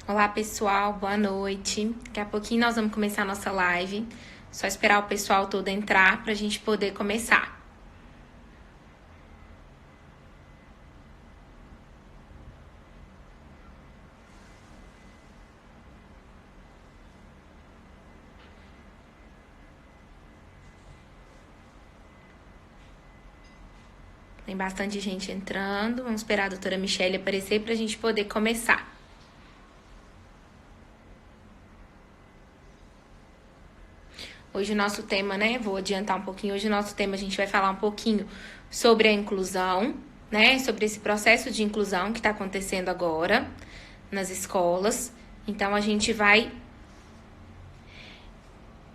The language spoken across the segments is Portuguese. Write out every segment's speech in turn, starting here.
Olá, pessoal, boa noite. Daqui a pouquinho nós vamos começar a nossa live. Só esperar o pessoal todo entrar para a gente poder começar. Tem bastante gente entrando. Vamos esperar a doutora Michele aparecer para a gente poder começar. Hoje o nosso tema, né? Vou adiantar um pouquinho. Hoje o nosso tema a gente vai falar um pouquinho sobre a inclusão, né? Sobre esse processo de inclusão que está acontecendo agora nas escolas. Então a gente vai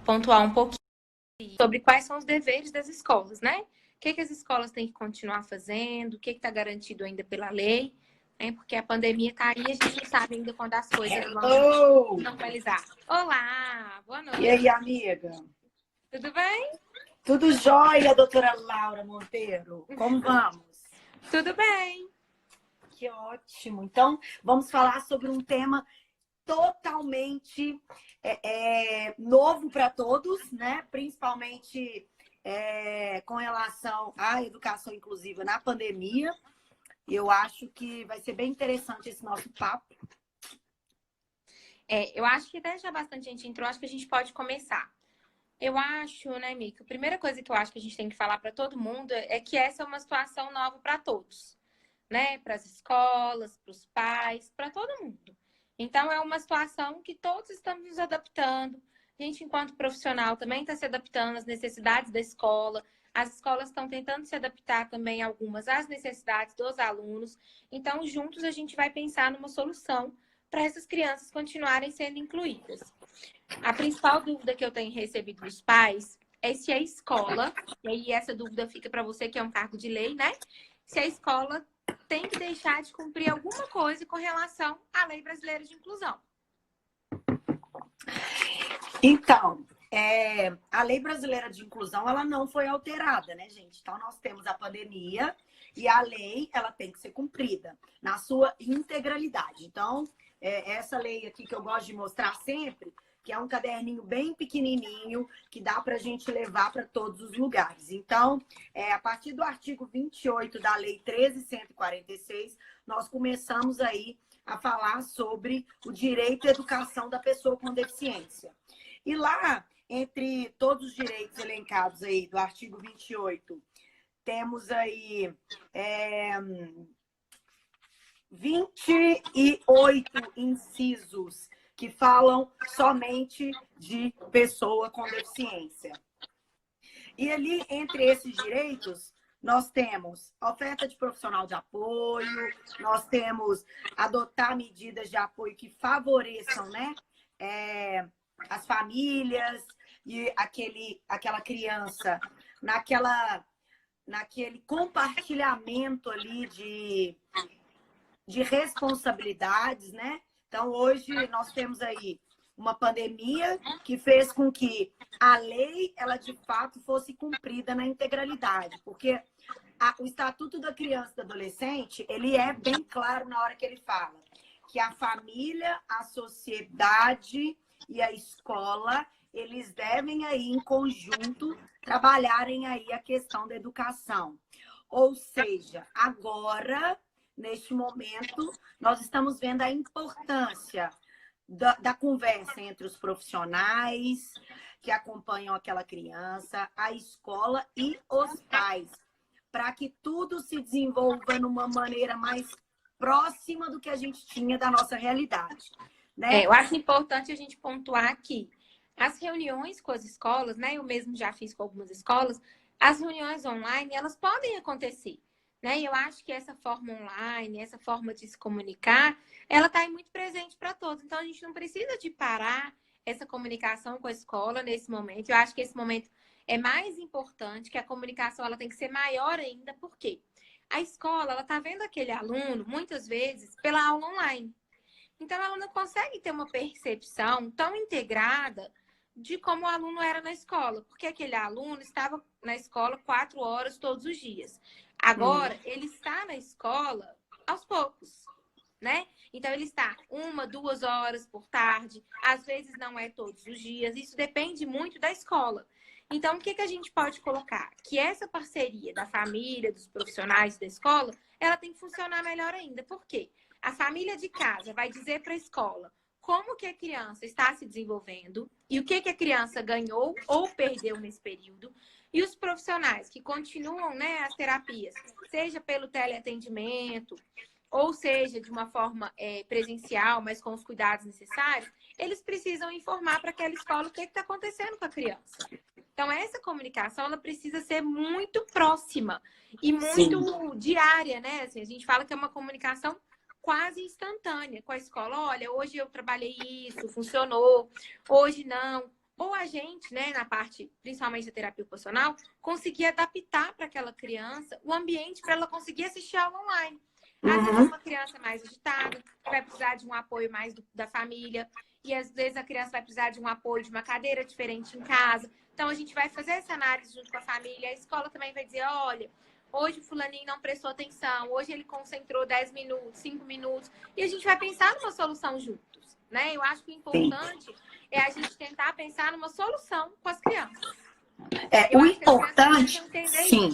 pontuar um pouquinho sobre quais são os deveres das escolas, né? O que as escolas têm que continuar fazendo, o que está garantido ainda pela lei, né? Porque a pandemia está aí e a gente não sabe ainda quando as coisas vão normalizar. Olá, boa noite. E aí, amiga? Tudo bem? Tudo jóia, doutora Laura Monteiro? Como vamos? Tudo bem. Que ótimo. Então, vamos falar sobre um tema totalmente novo para todos, né? Principalmente com relação à educação inclusiva na pandemia. Eu acho que vai ser bem interessante esse nosso papo. Eu acho que até já bastante gente entrou, acho que a gente pode começar. Eu acho, né, Mica, a primeira coisa que eu acho que a gente tem que falar para todo mundo é que essa é uma situação nova para todos, né? Para as escolas, para os pais, para todo mundo. Então, é uma situação que todos estamos nos adaptando. A gente, enquanto profissional, também está se adaptando às necessidades da escola. As escolas estão tentando se adaptar também, algumas, às necessidades dos alunos. Então, juntos, a gente vai pensar numa solução para essas crianças continuarem sendo incluídas. A principal dúvida que eu tenho recebido dos pais é se a escola, e aí essa dúvida fica para você, que é um cargo de lei, né? Se a escola tem que deixar de cumprir alguma coisa com relação à Lei Brasileira de Inclusão. Então, a Lei Brasileira de Inclusão, ela não foi alterada, né, gente? Então, nós temos a pandemia e a lei, ela tem que ser cumprida na sua integralidade. Então, essa lei aqui que eu gosto de mostrar sempre, que é um caderninho bem pequenininho, que dá para a gente levar para todos os lugares. Então, a partir do artigo 28 da Lei 13.146, nós começamos aí a falar sobre o direito à educação da pessoa com deficiência. E lá, entre todos os direitos elencados aí do artigo 28, temos aí 28 incisos que falam somente de pessoa com deficiência. E ali, entre esses direitos, nós temos oferta de profissional de apoio, nós temos adotar medidas de apoio que favoreçam, né, as famílias e aquela criança naquele compartilhamento ali de responsabilidades, né? Então, hoje nós temos aí uma pandemia que fez com que a lei, ela de fato fosse cumprida na integralidade, porque o Estatuto da Criança e do Adolescente, ele é bem claro na hora que ele fala que a família, a sociedade e a escola, eles devem aí em conjunto trabalharem aí a questão da educação. Ou seja, agora, neste momento, nós estamos vendo a importância da conversa entre os profissionais que acompanham aquela criança, a escola e os pais, para que tudo se desenvolva numa maneira mais próxima do que a gente tinha da nossa realidade, né? Eu acho importante a gente pontuar aqui as reuniões com as escolas, né? Eu mesmo já fiz com algumas escolas, as reuniões online, elas podem acontecer, né? E eu acho que essa forma online, essa forma de se comunicar, ela está muito presente para todos. Então, a gente não precisa de parar essa comunicação com a escola nesse momento. Eu acho que esse momento é mais importante, que a comunicação ela tem que ser maior ainda, porque a escola, ela está vendo aquele aluno, muitas vezes, pela aula online. Então, ela não consegue ter uma percepção tão integrada de como o aluno era na escola, porque aquele aluno estava na escola 4 horas todos os dias. Agora, ele está na escola aos poucos. né? Então, ele está 1, 2 horas por tarde, às vezes não é todos os dias, isso depende muito da escola. Então, o que a gente pode colocar? Que essa parceria da família, dos profissionais da escola, ela tem que funcionar melhor ainda. Por quê? A família de casa vai dizer para a escola como que a criança está se desenvolvendo e o que a criança ganhou ou perdeu nesse período. E os profissionais que continuam, né, as terapias, seja pelo teleatendimento, ou seja, de uma forma presencial, mas com os cuidados necessários, eles precisam informar para aquela escola o que está acontecendo com a criança. Então, essa comunicação, ela precisa ser muito próxima e muito diária, né? Assim, a gente fala que é uma comunicação quase instantânea com a escola. Olha, hoje eu trabalhei isso, funcionou, hoje não. Ou a gente, né, na parte, principalmente da terapia ocupacional, conseguir adaptar para aquela criança o ambiente para ela conseguir assistir aula online. Às vezes é uma criança mais agitada, que vai precisar de um apoio mais da família. E às vezes a criança vai precisar de um apoio de uma cadeira diferente em casa. Então a gente vai fazer essa análise junto com a família. A escola também vai dizer, olha, hoje o fulaninho não prestou atenção, hoje ele concentrou 10 minutos, 5 minutos. E a gente vai pensar numa solução juntos, né? Eu acho que o importante é a gente tentar pensar numa solução com as crianças. O importante, sim.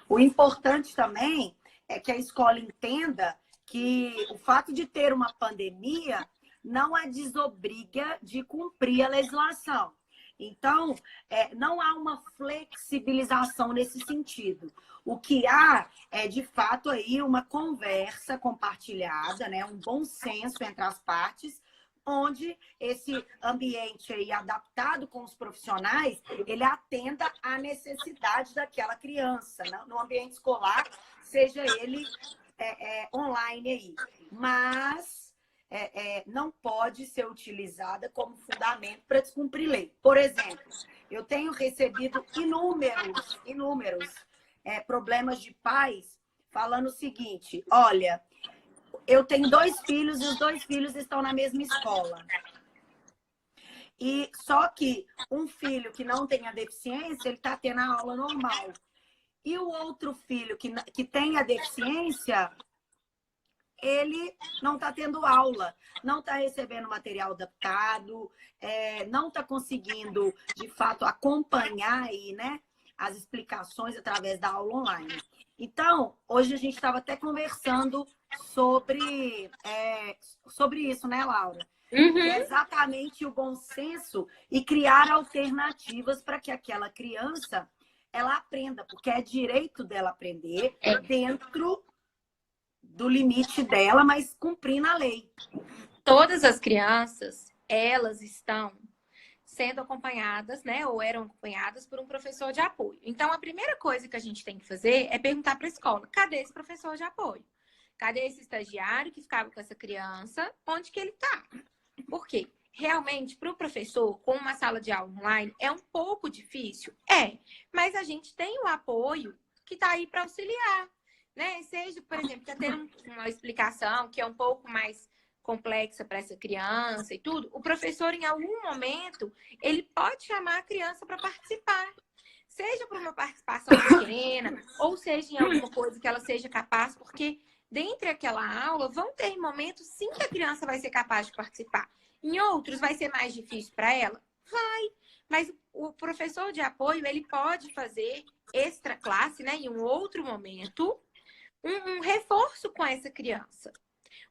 O importante também é que a escola entenda que o fato de ter uma pandemia não a desobriga de cumprir a legislação. Então, não há uma flexibilização nesse sentido. O que há é, de fato, aí uma conversa compartilhada, né? Um bom senso entre as partes, onde esse ambiente aí adaptado com os profissionais, ele atenda à necessidade daquela criança, né? No ambiente escolar, seja ele online aí. Mas não pode ser utilizada como fundamento para descumprir lei. Por exemplo, eu tenho recebido inúmeros problemas de pais falando o seguinte, olha, eu tenho 2 filhos e os 2 filhos estão na mesma escola. E só que um filho que não tem a deficiência, ele está tendo a aula normal. E o outro filho que tem a deficiência, ele não está tendo aula, não está recebendo material adaptado, não está conseguindo, de fato, acompanhar aí, né, as explicações através da aula online. Então, hoje a gente estava até conversando sobre isso, né, Laura? Que é exatamente o bom senso e criar alternativas para que aquela criança ela aprenda, porque é direito dela aprender dentro do limite dela, mas cumprindo a lei. Todas as crianças, elas estão sendo acompanhadas, né, ou eram acompanhadas por um professor de apoio. Então, a primeira coisa que a gente tem que fazer é perguntar para a escola, cadê esse professor de apoio? Cadê esse estagiário que ficava com essa criança? Onde que ele está? Por quê? Realmente, para o professor, com uma sala de aula online, é um pouco difícil? Mas a gente tem o apoio que está aí para auxiliar, né? Seja, por exemplo, está tendo uma explicação que é um pouco mais complexa para essa criança e tudo, o professor, em algum momento, ele pode chamar a criança para participar. Seja por uma participação pequena, ou seja em alguma coisa que ela seja capaz, porque dentre aquela aula, vão ter momentos, sim, que a criança vai ser capaz de participar. Em outros, vai ser mais difícil para ela? Vai. Mas o professor de apoio, ele pode fazer extra classe, né, em um outro momento, um reforço com essa criança.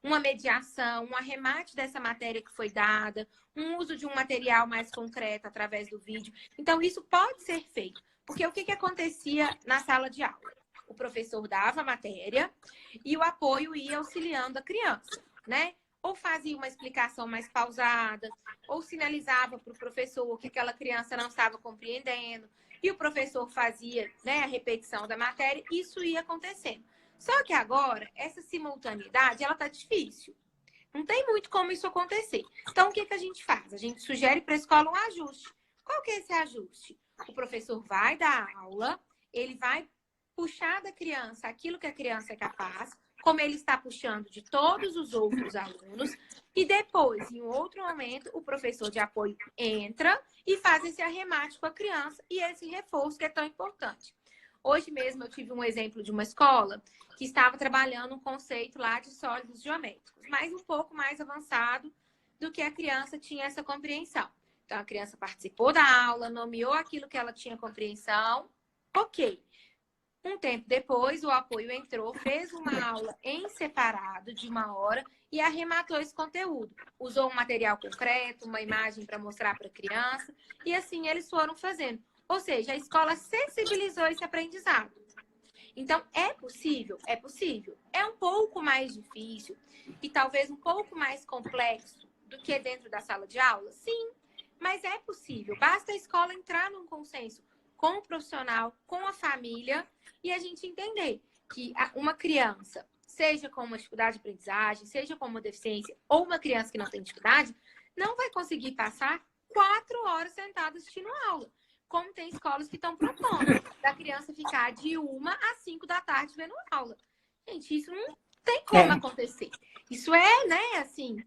Uma mediação, um arremate dessa matéria que foi dada, um uso de um material mais concreto através do vídeo. Então, isso pode ser feito. Porque o que acontecia na sala de aula? O professor dava a matéria e o apoio ia auxiliando a criança, né? Ou fazia uma explicação mais pausada, ou sinalizava para o professor que aquela criança não estava compreendendo, e o professor fazia, né, a repetição da matéria, e isso ia acontecendo. Só que agora, essa simultaneidade, ela tá difícil. Não tem muito como isso acontecer. Então, o que a gente faz? A gente sugere para a escola um ajuste. Qual que é esse ajuste? O professor vai dar aula, ele vai puxar da criança aquilo que a criança é capaz, como ele está puxando de todos os outros alunos, e depois, em um outro momento, o professor de apoio entra e faz esse arremate com a criança e esse reforço que é tão importante. Hoje mesmo eu tive um exemplo de uma escola que estava trabalhando um conceito lá de sólidos geométricos, mas um pouco mais avançado do que a criança tinha essa compreensão. Então, a criança participou da aula, nomeou aquilo que ela tinha compreensão, ok. Um tempo depois, o apoio entrou, fez uma aula em separado de 1 hora e arrematou esse conteúdo. Usou um material concreto, uma imagem para mostrar para a criança, e assim eles foram fazendo. Ou seja, a escola sensibilizou esse aprendizado. Então, é possível? É possível. É um pouco mais difícil e talvez um pouco mais complexo do que dentro da sala de aula? Sim, mas é possível. Basta a escola entrar num consenso com o profissional, com a família, e a gente entender que uma criança, seja com uma dificuldade de aprendizagem, seja com uma deficiência, ou uma criança que não tem dificuldade, não vai conseguir passar 4 horas sentada assistindo aula. Como tem escolas que estão propondo da criança ficar de 1 às 5 da tarde vendo aula. Gente, isso não tem como acontecer. Isso é, né, assim,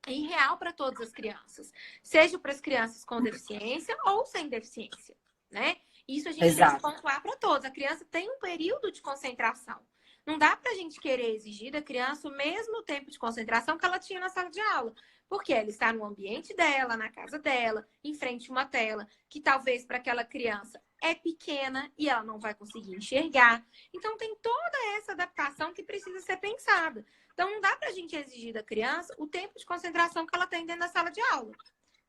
irreal para todas as crianças. Seja para as crianças com deficiência ou sem deficiência, né? Isso a gente tem que pontuar para todos. A criança tem um período de concentração. Não dá para a gente querer exigir da criança o mesmo tempo de concentração que ela tinha na sala de aula. Porque ela está no ambiente dela, na casa dela, em frente a uma tela, que talvez para aquela criança é pequena e ela não vai conseguir enxergar. Então, tem toda essa adaptação que precisa ser pensada. Então, não dá para a gente exigir da criança o tempo de concentração que ela tem dentro da sala de aula.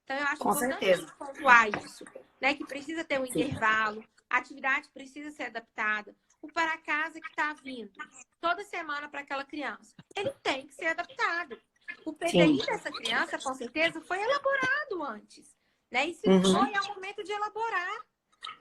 Então, eu acho importante pontuar isso, né? Que precisa ter um intervalo, a atividade precisa ser adaptada. O para casa que está vindo toda semana para aquela criança, ele tem que ser adaptado. O PDI dessa criança, com certeza, foi elaborado antes, né? E se foi, é o momento de elaborar,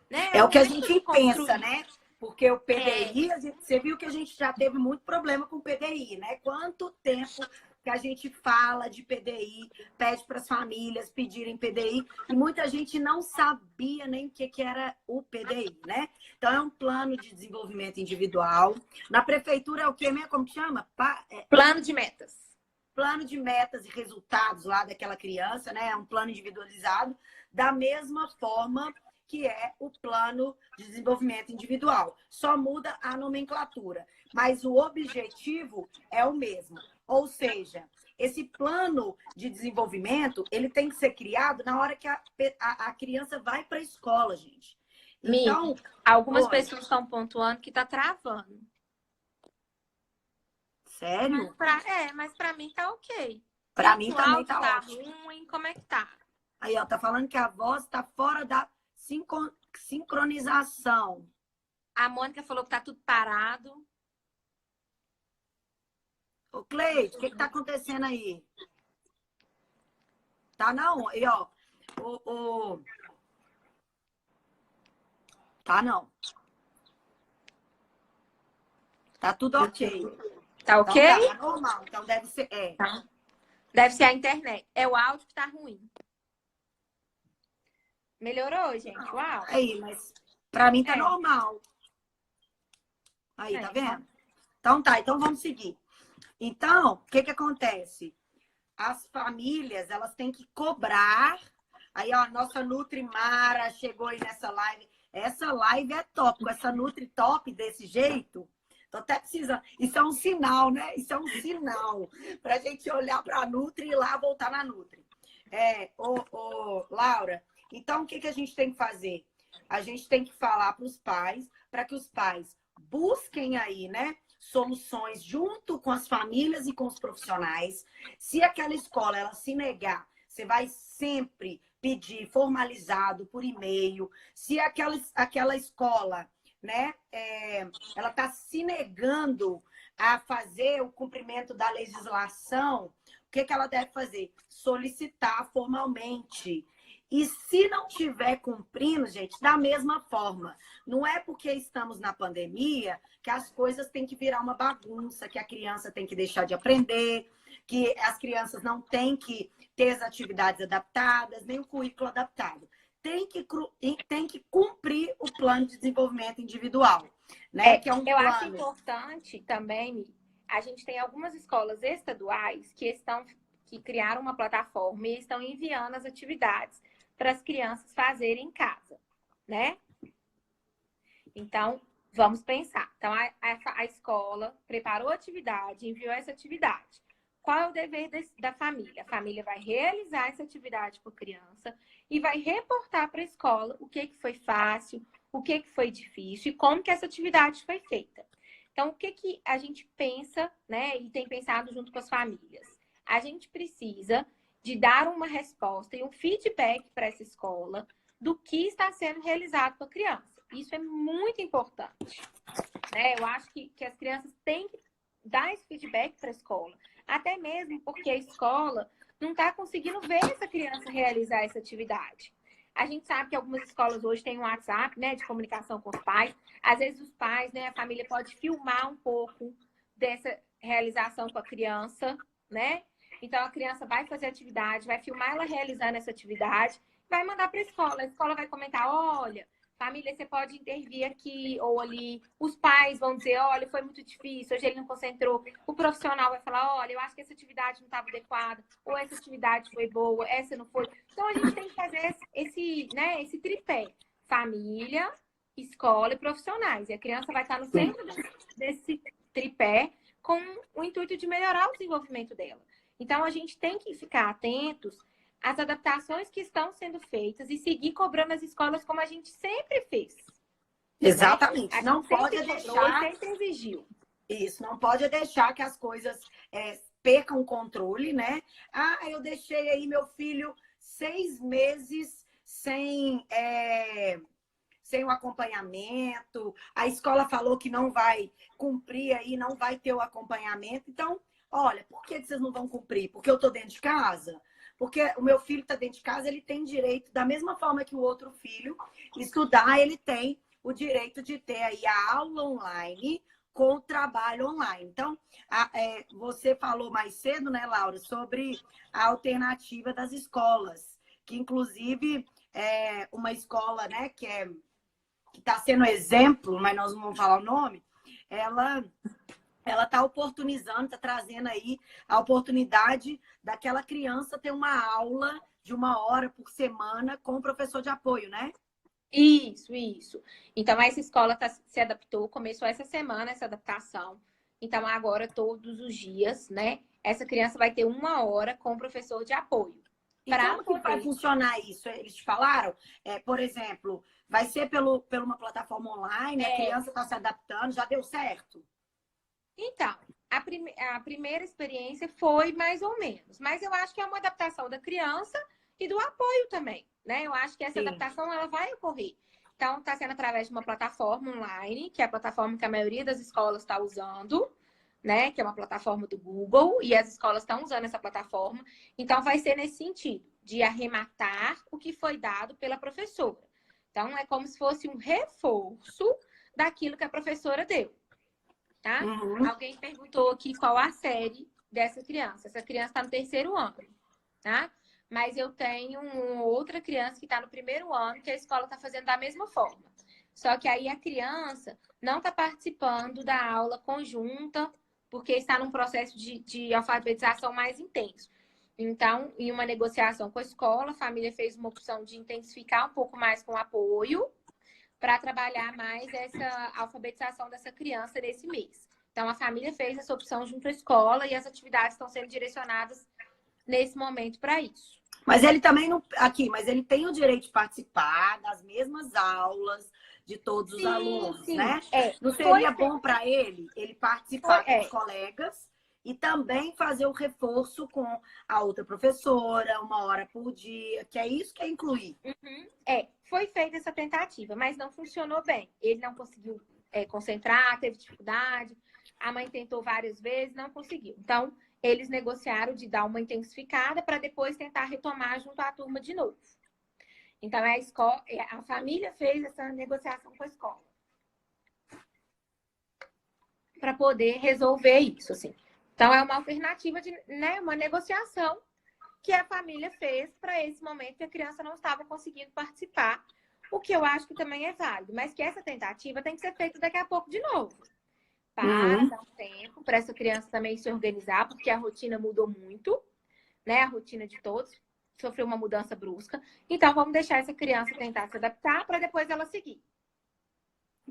né? É o que a gente pensa, né? Porque o PDI, você viu que a gente já teve muito problema com o PDI, né? Quanto tempo que a gente fala de PDI, pede para as famílias pedirem PDI, e muita gente não sabia nem o que era o PDI, né? Então, é um plano de desenvolvimento individual. Na prefeitura é o que mesmo? Como que chama? Plano de metas. Plano de metas e resultados lá daquela criança, né? É um plano individualizado, da mesma forma que é o plano de desenvolvimento individual. Só muda a nomenclatura, mas o objetivo é o mesmo. Ou seja, esse plano de desenvolvimento, ele tem que ser criado na hora que a criança vai para a escola, gente. Então, algumas pessoas estão pontuando que está travando. Sério? Mas para mim tá ok. Para mim também tá ótimo. Ruim, como é que tá? Aí, ó, tá falando que a voz tá fora da sincronização. A Mônica falou que tá tudo parado. Ô, Cleide, o que tá acontecendo aí? Tá não? E, ó, tá não. Tá tudo ok. Tá ok? Então, tá normal. Então deve ser. Tá. Deve ser a internet. É o áudio que tá ruim. Melhorou, gente? O áudio? Aí, mas pra mim tá normal. Aí, tá vendo? Então tá, então vamos seguir. Então, o que acontece? As famílias, elas têm que cobrar. Aí, ó, nossa Nutrimara chegou aí nessa live. Essa live é top. Com essa Nutri top desse jeito, tô até precisando. Isso é um sinal, né? Isso é um sinal pra gente olhar pra Nutri e ir lá voltar na Nutri. Laura, então o que a gente tem que fazer? A gente tem que falar para os pais, para que os pais busquem aí, né? Soluções junto com as famílias e com os profissionais. Se aquela escola ela se negar, você vai sempre pedir formalizado por e-mail. Se aquela escola, né, ela está se negando a fazer o cumprimento da legislação, o que ela deve fazer? Solicitar formalmente. E se não estiver cumprindo, gente, da mesma forma, não é porque estamos na pandemia que as coisas têm que virar uma bagunça, que a criança tem que deixar de aprender, que as crianças não têm que ter as atividades adaptadas, nem o currículo adaptado. Tem que cumprir o plano de desenvolvimento individual, né? Que é um eu plano. acho importante também, a gente tem algumas escolas estaduais que criaram uma plataforma e estão enviando as atividades para as crianças fazerem em casa, né? Então, Vamos pensar. Então, a escola preparou a atividade, enviou essa atividade. Qual é o dever da família? A família vai realizar essa atividade com a criança e vai reportar para a escola o que foi fácil, o que foi difícil e como que essa atividade foi feita. Então, o que a gente pensa, né, e tem pensado junto com as famílias? A gente precisa de dar uma resposta e um feedback para essa escola do que está sendo realizado com a criança. Isso é muito importante, né? Eu acho que as crianças têm que dar esse feedback para a escola. Até mesmo porque a escola não está conseguindo ver essa criança realizar essa atividade. A gente sabe que algumas escolas hoje têm um WhatsApp, né, de comunicação com os pais. Às vezes os pais, né, a família pode filmar um pouco dessa realização com a criança, né? Então a criança vai fazer a atividade, vai filmar ela realizando essa atividade, vai mandar para a escola. A escola vai comentar, olha, família, você pode intervir aqui ou ali. Os pais vão dizer, olha, foi muito difícil, hoje ele não concentrou. O profissional vai falar, olha, eu acho que essa atividade não estava adequada, ou essa atividade foi boa, essa não foi. Então, a gente tem que fazer esse tripé. Família, escola e profissionais. E a criança vai estar no centro desse tripé com o intuito de melhorar o desenvolvimento dela. Então, a gente tem que ficar atentos as adaptações que estão sendo feitas e seguir cobrando as escolas como a gente sempre fez. Exatamente. Né? Não pode deixar. Sempre exigiu. Isso, não pode deixar que as coisas percam o controle, né? Ah, eu deixei aí meu filho 6 meses sem o acompanhamento, a escola falou que não vai cumprir aí, não vai ter o acompanhamento. Então, olha, por que vocês não vão cumprir? Porque eu estou dentro de casa? Porque o meu filho está dentro de casa, ele tem direito, da mesma forma que o outro filho, estudar, ele tem o direito de ter aí a aula online com o trabalho online. Então, você falou mais cedo, né, Laura, sobre a alternativa das escolas, que inclusive uma escola, né, que está sendo exemplo, mas nós não vamos falar o nome, ela está oportunizando, está trazendo aí a oportunidade daquela criança ter uma aula de 1 hora por semana com o professor de apoio, né? Isso. Então, essa escola se adaptou, começou essa semana essa adaptação. Então, agora, todos os dias, né? Essa criança vai ter 1 hora com o professor de apoio. E como que vai funcionar isso? Eles te falaram? Por exemplo, vai ser por uma plataforma online, a criança está se adaptando, já deu certo? Então, a primeira experiência foi mais ou menos. Mas eu acho que é uma adaptação da criança e do apoio também, né? Eu acho que essa adaptação ela vai ocorrer. Então, está sendo através de uma plataforma online, que é a plataforma que a maioria das escolas está usando, né? Que é uma plataforma do Google, e as escolas estão usando essa plataforma. Então, vai ser nesse sentido, de arrematar o que foi dado pela professora. Então, é como se fosse um reforço daquilo que a professora deu. Tá? Uhum. Alguém perguntou aqui qual a série dessa criança. Essa criança está no 3º ano, tá? Mas eu tenho outra criança que está no 1º ano, que a escola está fazendo da mesma forma. Só que aí a criança não está participando da aula conjunta, porque está num processo de alfabetização mais intenso. Então, em uma negociação com a escola, a família fez uma opção de intensificar um pouco mais com o apoio, para trabalhar mais essa alfabetização dessa criança nesse mês. Então, a família fez essa opção junto à escola e as atividades estão sendo direcionadas nesse momento para isso. Mas ele também não... mas ele tem o direito de participar das mesmas aulas de todos os alunos, né? Não seria bom para ele participar com os colegas e também fazer o reforço com a outra professora, 1 hora por dia, que é isso que é incluir. Foi feita essa tentativa, mas não funcionou bem. Ele não conseguiu concentrar, teve dificuldade. A mãe tentou várias vezes, não conseguiu. Então, eles negociaram de dar uma intensificada para depois tentar retomar junto à turma de novo. Então, a família fez essa negociação com a escola para poder resolver isso, assim. Então, é uma alternativa de, né, uma negociação que a família fez para esse momento que a criança não estava conseguindo participar, o que eu acho que também é válido, mas que essa tentativa tem que ser feita daqui a pouco de novo. Dar um tempo para essa criança também se organizar, porque a rotina mudou muito, né? A rotina de todos sofreu uma mudança brusca. Então, vamos deixar essa criança tentar se adaptar para depois ela seguir.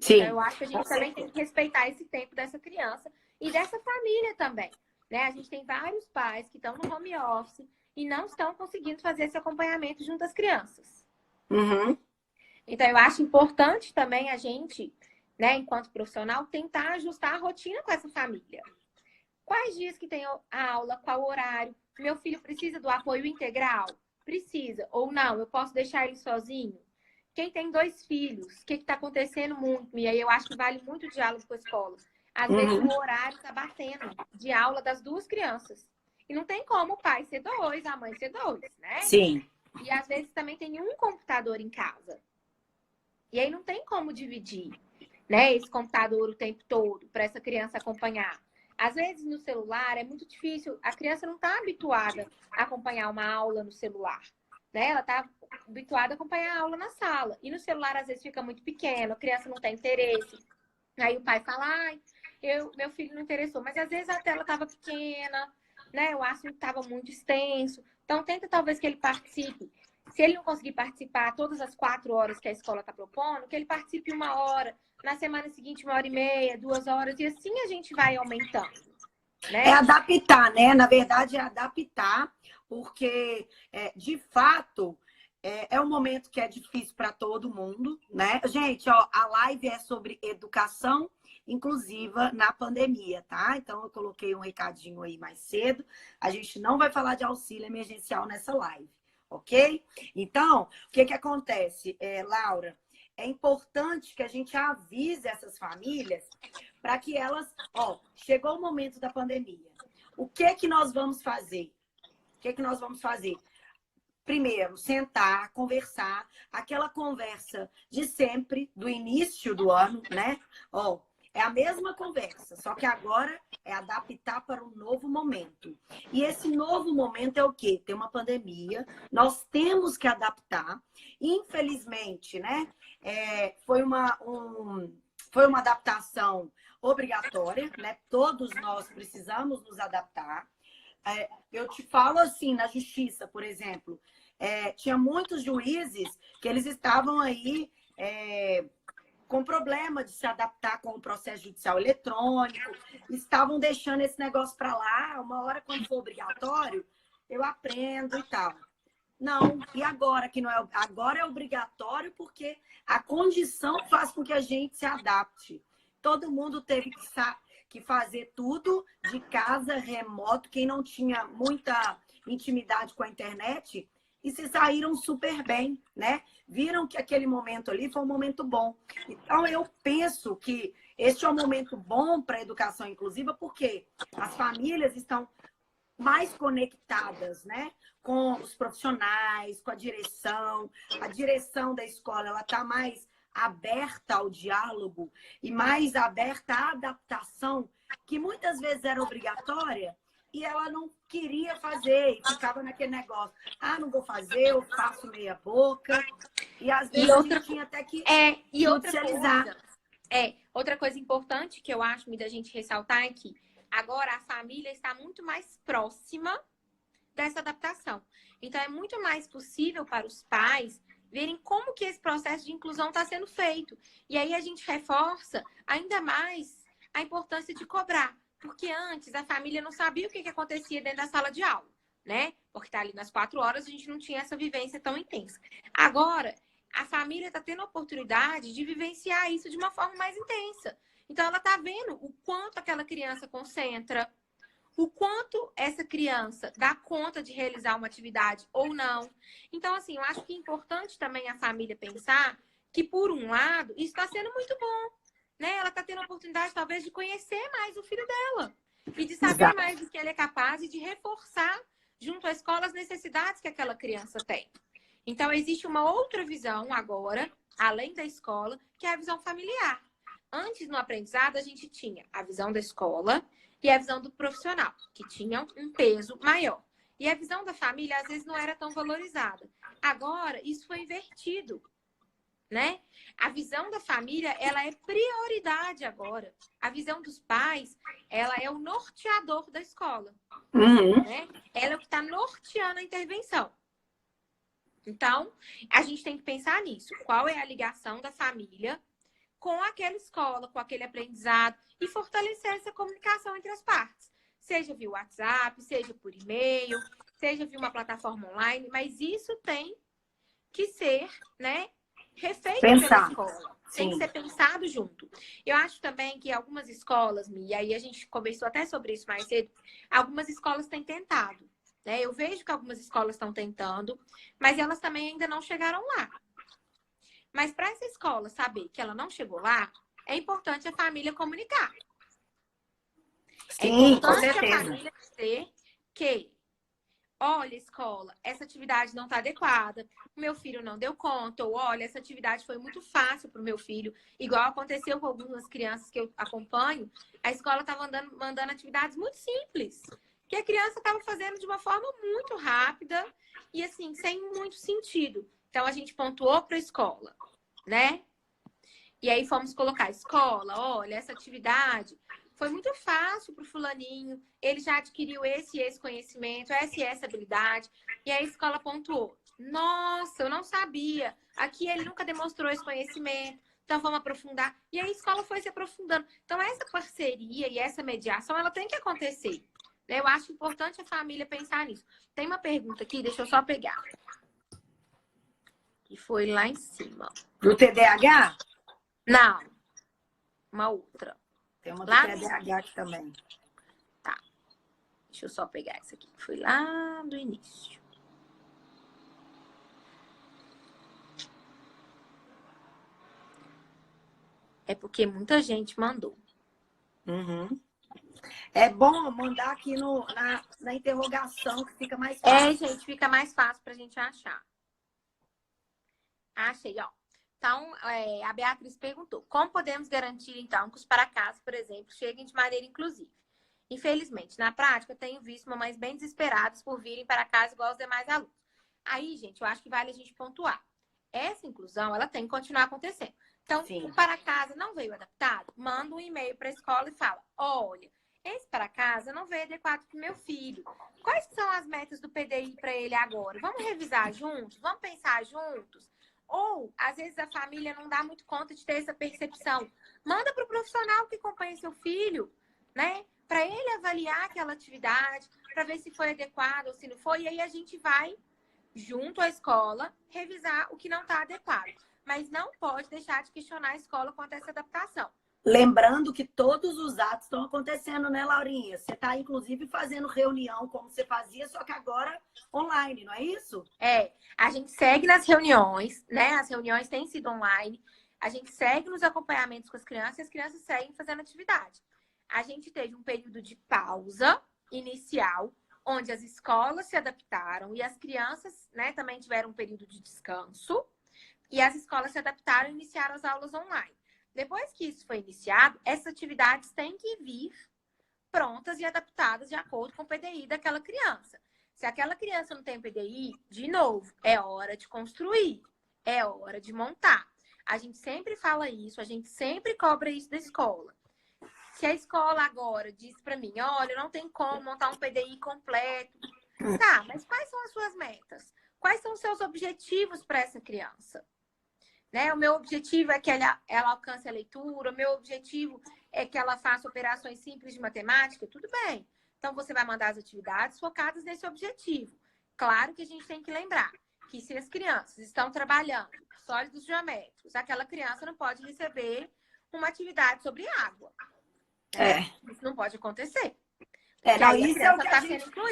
Sim, Então, eu acho que a gente também tem que respeitar esse tempo dessa criança e dessa família também, né? A gente tem vários pais que estão no home office e não estão conseguindo fazer esse acompanhamento junto às crianças. Uhum. Então, eu acho importante também a gente, né, enquanto profissional, tentar ajustar a rotina com essa família. Quais dias que tem a aula, qual horário? Meu filho precisa do apoio integral? Precisa. Ou não, eu posso deixar ele sozinho? Quem tem 2 filhos, o que está acontecendo muito? E aí eu acho que vale muito o diálogo com a escola. Às vezes o horário está batendo de aula das 2 crianças. E não tem como o pai ser 2, a mãe ser 2, né? Sim. E às vezes também tem um computador em casa. E aí não tem como dividir, né, esse computador o tempo todo para essa criança acompanhar. Às vezes no celular é muito difícil, a criança não está habituada a acompanhar uma aula no celular, né? Ela está habituada a acompanhar a aula na sala. E no celular às vezes fica muito pequeno, a criança não tem interesse. Aí o pai fala, ai, meu filho não interessou, mas às vezes a tela estava pequena, né? O assunto estava muito extenso. Então tenta talvez que ele participe. Se ele não conseguir participar todas as 4 horas que a escola está propondo, que ele participe 1 hora, na semana seguinte 1h30, 2 horas, e assim a gente vai aumentando, É né? adaptar, né? Na verdade, é adaptar, porque, de fato, é um momento que é difícil para todo mundo, né? Gente, ó, a live é sobre educação inclusiva na pandemia, tá? Então, eu coloquei um recadinho aí mais cedo. A gente não vai falar de auxílio emergencial nessa live, ok? Então, o que que acontece, Laura? É importante que a gente avise essas famílias para que elas, ó, chegou o momento da pandemia. O que que nós vamos fazer? O que que nós vamos fazer? Primeiro, sentar, conversar, aquela conversa de sempre, do início do ano, né? Ó, é a mesma conversa, só que agora é adaptar para um novo momento. E esse novo momento é o quê? Tem uma pandemia, nós temos que adaptar. Infelizmente, né? Foi uma adaptação obrigatória, né? Todos nós precisamos nos adaptar. Eu te falo assim, na justiça, por exemplo, tinha muitos juízes que eles estavam aí com problema de se adaptar com o processo judicial eletrônico, estavam deixando esse negócio para lá, uma hora quando for obrigatório, eu aprendo e tal. Não, e agora que não é? Agora é obrigatório porque a condição faz com que a gente se adapte. Todo mundo teve que fazer tudo de casa, remoto, quem não tinha muita intimidade com a internet, e se saíram super bem, né? Viram que aquele momento ali foi um momento bom. Então, eu penso que este é um momento bom para a educação inclusiva, porque as famílias estão mais conectadas, né? Com os profissionais, com a direção da escola, ela está mais aberta ao diálogo e mais aberta à adaptação, que muitas vezes era obrigatória e ela não queria fazer, e ficava naquele negócio, não vou fazer, eu faço meia boca, e às vezes a gente tinha até que judicializar. Outra coisa importante que eu acho da gente ressaltar é que agora a família está muito mais próxima dessa adaptação. Então, é muito mais possível para os pais verem como que esse processo de inclusão está sendo feito. E aí a gente reforça ainda mais a importância de cobrar. Porque antes a família não sabia o que acontecia dentro da sala de aula, né? Porque tá ali nas 4 horas a gente não tinha essa vivência tão intensa. Agora, a família está tendo a oportunidade de vivenciar isso de uma forma mais intensa. Então, ela está vendo o quanto aquela criança concentra, o quanto essa criança dá conta de realizar uma atividade ou não. Então, assim, eu acho que é importante também a família pensar que, por um lado, isso está sendo muito bom, né? Ela está tendo a oportunidade, talvez, de conhecer mais o filho dela e de saber mais do que ele é capaz e de reforçar junto à escola as necessidades que aquela criança tem. Então, existe uma outra visão agora, além da escola, que é a visão familiar. Antes, no aprendizado, a gente tinha a visão da escola e a visão do profissional, que tinham um peso maior. E a visão da família, às vezes, não era tão valorizada. Agora, isso foi invertido, né? A visão da família, ela é prioridade agora. A visão dos pais, ela é o norteador da escola. Né? Ela é o que está norteando a intervenção. Então, a gente tem que pensar nisso. Qual é a ligação da família com aquela escola, com aquele aprendizado e fortalecer essa comunicação entre as partes. Seja via WhatsApp, seja por e-mail, seja via uma plataforma online, mas isso tem que ser, né, refeito pela escola. Tem que ser pensado junto. Eu acho também que algumas escolas, e aí a gente conversou até sobre isso mais cedo, algumas escolas têm tentado, né? Eu vejo que algumas escolas estão tentando, mas elas também ainda não chegaram lá. Mas para essa escola saber que ela não chegou lá, é importante a família comunicar. Sim, é importante a família dizer que, olha, escola, essa atividade não está adequada, o meu filho não deu conta, ou olha, essa atividade foi muito fácil para o meu filho, igual aconteceu com algumas crianças que eu acompanho, a escola estava mandando atividades muito simples, que a criança estava fazendo de uma forma muito rápida e, assim, sem muito sentido. Então, a gente pontuou para a escola, né? E aí fomos colocar escola, olha, essa atividade foi muito fácil para o fulaninho, ele já adquiriu esse e esse conhecimento, essa e essa habilidade. E aí a escola pontuou, nossa, eu não sabia, aqui ele nunca demonstrou esse conhecimento, então vamos aprofundar. E aí a escola foi se aprofundando. Então essa parceria e essa mediação, ela tem que acontecer. Né? Eu acho importante a família pensar nisso. Tem uma pergunta aqui, deixa eu só pegar. Que foi lá em cima. Do TDAH? Não, uma outra. Tem uma do lá TDAH aqui também. Tá. Deixa eu só pegar essa aqui. Foi lá do início. É porque muita gente mandou. Uhum. É bom mandar aqui na interrogação, que fica mais fácil. Gente, fica mais fácil pra gente achar. Achei, ó. Então, a Beatriz perguntou, como podemos garantir, então, que os para-casa, por exemplo, cheguem de maneira inclusiva? Infelizmente, na prática, tenho visto mamães bem desesperadas por virem para casa igual os demais alunos. Aí, gente, eu acho que vale a gente pontuar. Essa inclusão, ela tem que continuar acontecendo. Então, o para-casa não veio adaptado, manda um e-mail para a escola e fala, olha, esse para-casa não veio adequado para o meu filho. Quais são as metas do PDI para ele agora? Vamos revisar juntos? Vamos pensar juntos? Ou, às vezes, a família não dá muito conta de ter essa percepção. Manda para o profissional que acompanha seu filho, né? Para ele avaliar aquela atividade, para ver se foi adequado ou se não foi. E aí a gente vai, junto à escola, revisar o que não está adequado. Mas não pode deixar de questionar a escola quanto a essa adaptação. Lembrando que todos os atos estão acontecendo, né, Laurinha? Você está, inclusive, fazendo reunião como você fazia, só que agora online, não é isso? A gente segue nas reuniões, né? As reuniões têm sido online. A gente segue nos acompanhamentos com as crianças e as crianças seguem fazendo atividade. A gente teve um período de pausa inicial, onde as escolas se adaptaram e as crianças, né, também tiveram um período de descanso. E as escolas se adaptaram e iniciaram as aulas online. Depois que isso foi iniciado, essas atividades têm que vir prontas e adaptadas de acordo com o PDI daquela criança. Se aquela criança não tem PDI, de novo, é hora de construir, é hora de montar. A gente sempre fala isso, a gente sempre cobra isso da escola. Se a escola agora diz para mim, olha, não tem como montar um PDI completo. Tá, mas quais são as suas metas? Quais são os seus objetivos para essa criança? Né? O meu objetivo é que ela alcance a leitura, o meu objetivo é que ela faça operações simples de matemática, tudo bem. Então, você vai mandar as atividades focadas nesse objetivo. Claro que a gente tem que lembrar que se as crianças estão trabalhando sólidos geométricos, aquela criança não pode receber uma atividade sobre água. Isso não pode acontecer.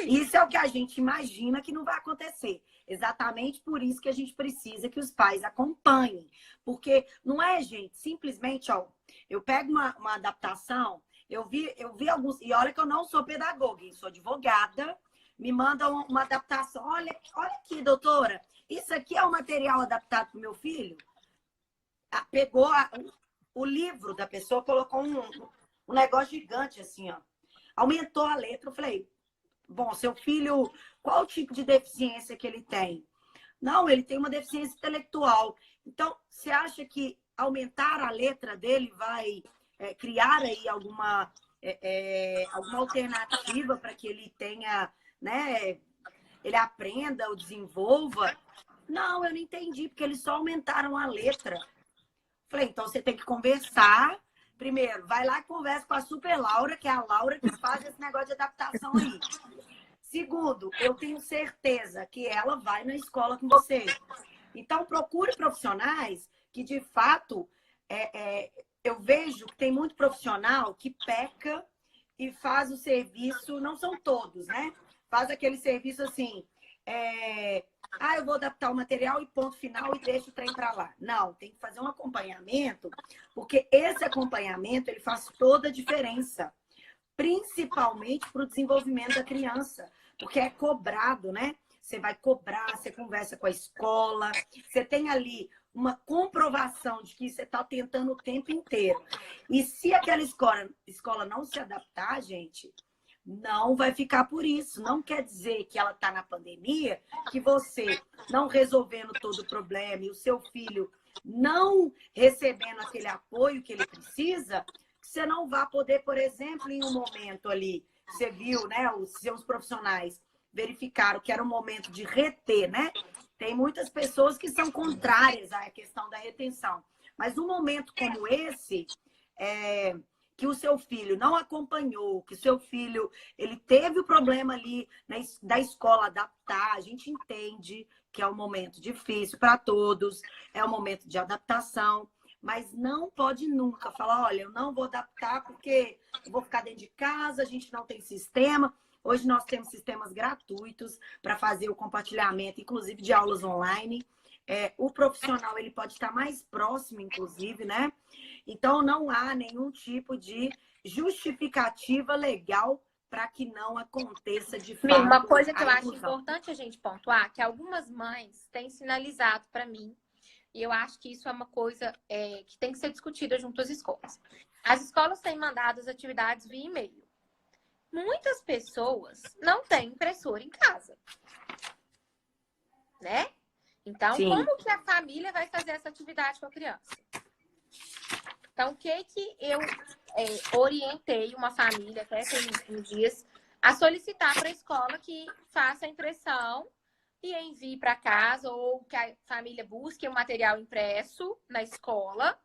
Isso é o que a gente imagina que não vai acontecer. Exatamente por isso que a gente precisa que os pais acompanhem. Porque não é, gente, simplesmente, ó, eu pego uma adaptação, eu vi alguns, e olha que eu não sou pedagoga, eu sou advogada, me mandam uma adaptação. Olha aqui, doutora, isso aqui é o material adaptado para o meu filho? Pegou o livro da pessoa, colocou um negócio gigante assim, ó. Aumentou a letra. Eu falei, bom, seu filho, qual o tipo de deficiência que ele tem? Não, ele tem uma deficiência intelectual. Então, você acha que aumentar a letra dele vai criar aí alguma alternativa para que ele tenha, né, ele aprenda ou desenvolva? Não, eu não entendi, porque eles só aumentaram a letra. Falei, então você tem que conversar. Primeiro, vai lá e conversa com a Super Laura, que é a Laura que faz esse negócio de adaptação aí. Segundo, eu tenho certeza que ela vai na escola com você. Então, procure profissionais que, de fato, eu vejo que tem muito profissional que peca e faz o serviço, não são todos, né? Faz aquele serviço assim, eu vou adaptar o material e ponto final e deixo o trem para lá. Não, tem que fazer um acompanhamento, porque esse acompanhamento ele faz toda a diferença, principalmente para o desenvolvimento da criança, porque é cobrado, né? Você vai cobrar, você conversa com a escola, você tem ali uma comprovação de que você está tentando o tempo inteiro. E se aquela escola não se adaptar, gente, não vai ficar por isso. Não quer dizer que ela está na pandemia, que você não resolvendo todo o problema e o seu filho não recebendo aquele apoio que ele precisa, você não vai poder, por exemplo, em um momento ali, você viu, né, os seus profissionais verificaram que era um momento de reter, né? Tem muitas pessoas que são contrárias à questão da retenção. Mas num momento como esse, que o seu filho não acompanhou, que o seu filho ele teve o problema ali da escola adaptar, a gente entende que é um momento difícil para todos, é um momento de adaptação, mas não pode nunca falar, olha, eu não vou adaptar porque eu vou ficar dentro de casa, a gente não tem sistema. Hoje nós temos sistemas gratuitos para fazer o compartilhamento, inclusive de aulas online. O profissional ele pode estar mais próximo, inclusive, né? Então, não há nenhum tipo de justificativa legal para que não aconteça de fato. Uma coisa que eu acho importante a gente pontuar, que algumas mães têm sinalizado para mim, e eu acho que isso é uma coisa que tem que ser discutida junto às escolas. As escolas têm mandado as atividades via e-mail. Muitas pessoas não têm impressora em casa, né? Então, Sim. Como que a família vai fazer essa atividade com a criança? Então, o que eu orientei uma família, até tem uns dias, a solicitar para a escola que faça a impressão e envie para casa, ou que a família busque o material impresso na escola,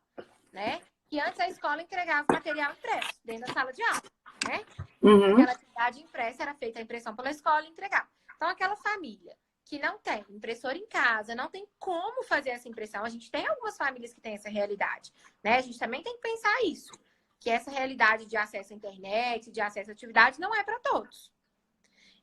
né? Que antes a escola entregava o material impresso dentro da sala de aula, né? Uhum. Aquela atividade impressa era feita a impressão pela escola e entregava. Então, aquela família que não tem impressora em casa, não tem como fazer essa impressão. A gente tem algumas famílias que têm essa realidade, né? A gente também tem que pensar isso, que essa realidade de acesso à internet, de acesso à atividade, não é para todos.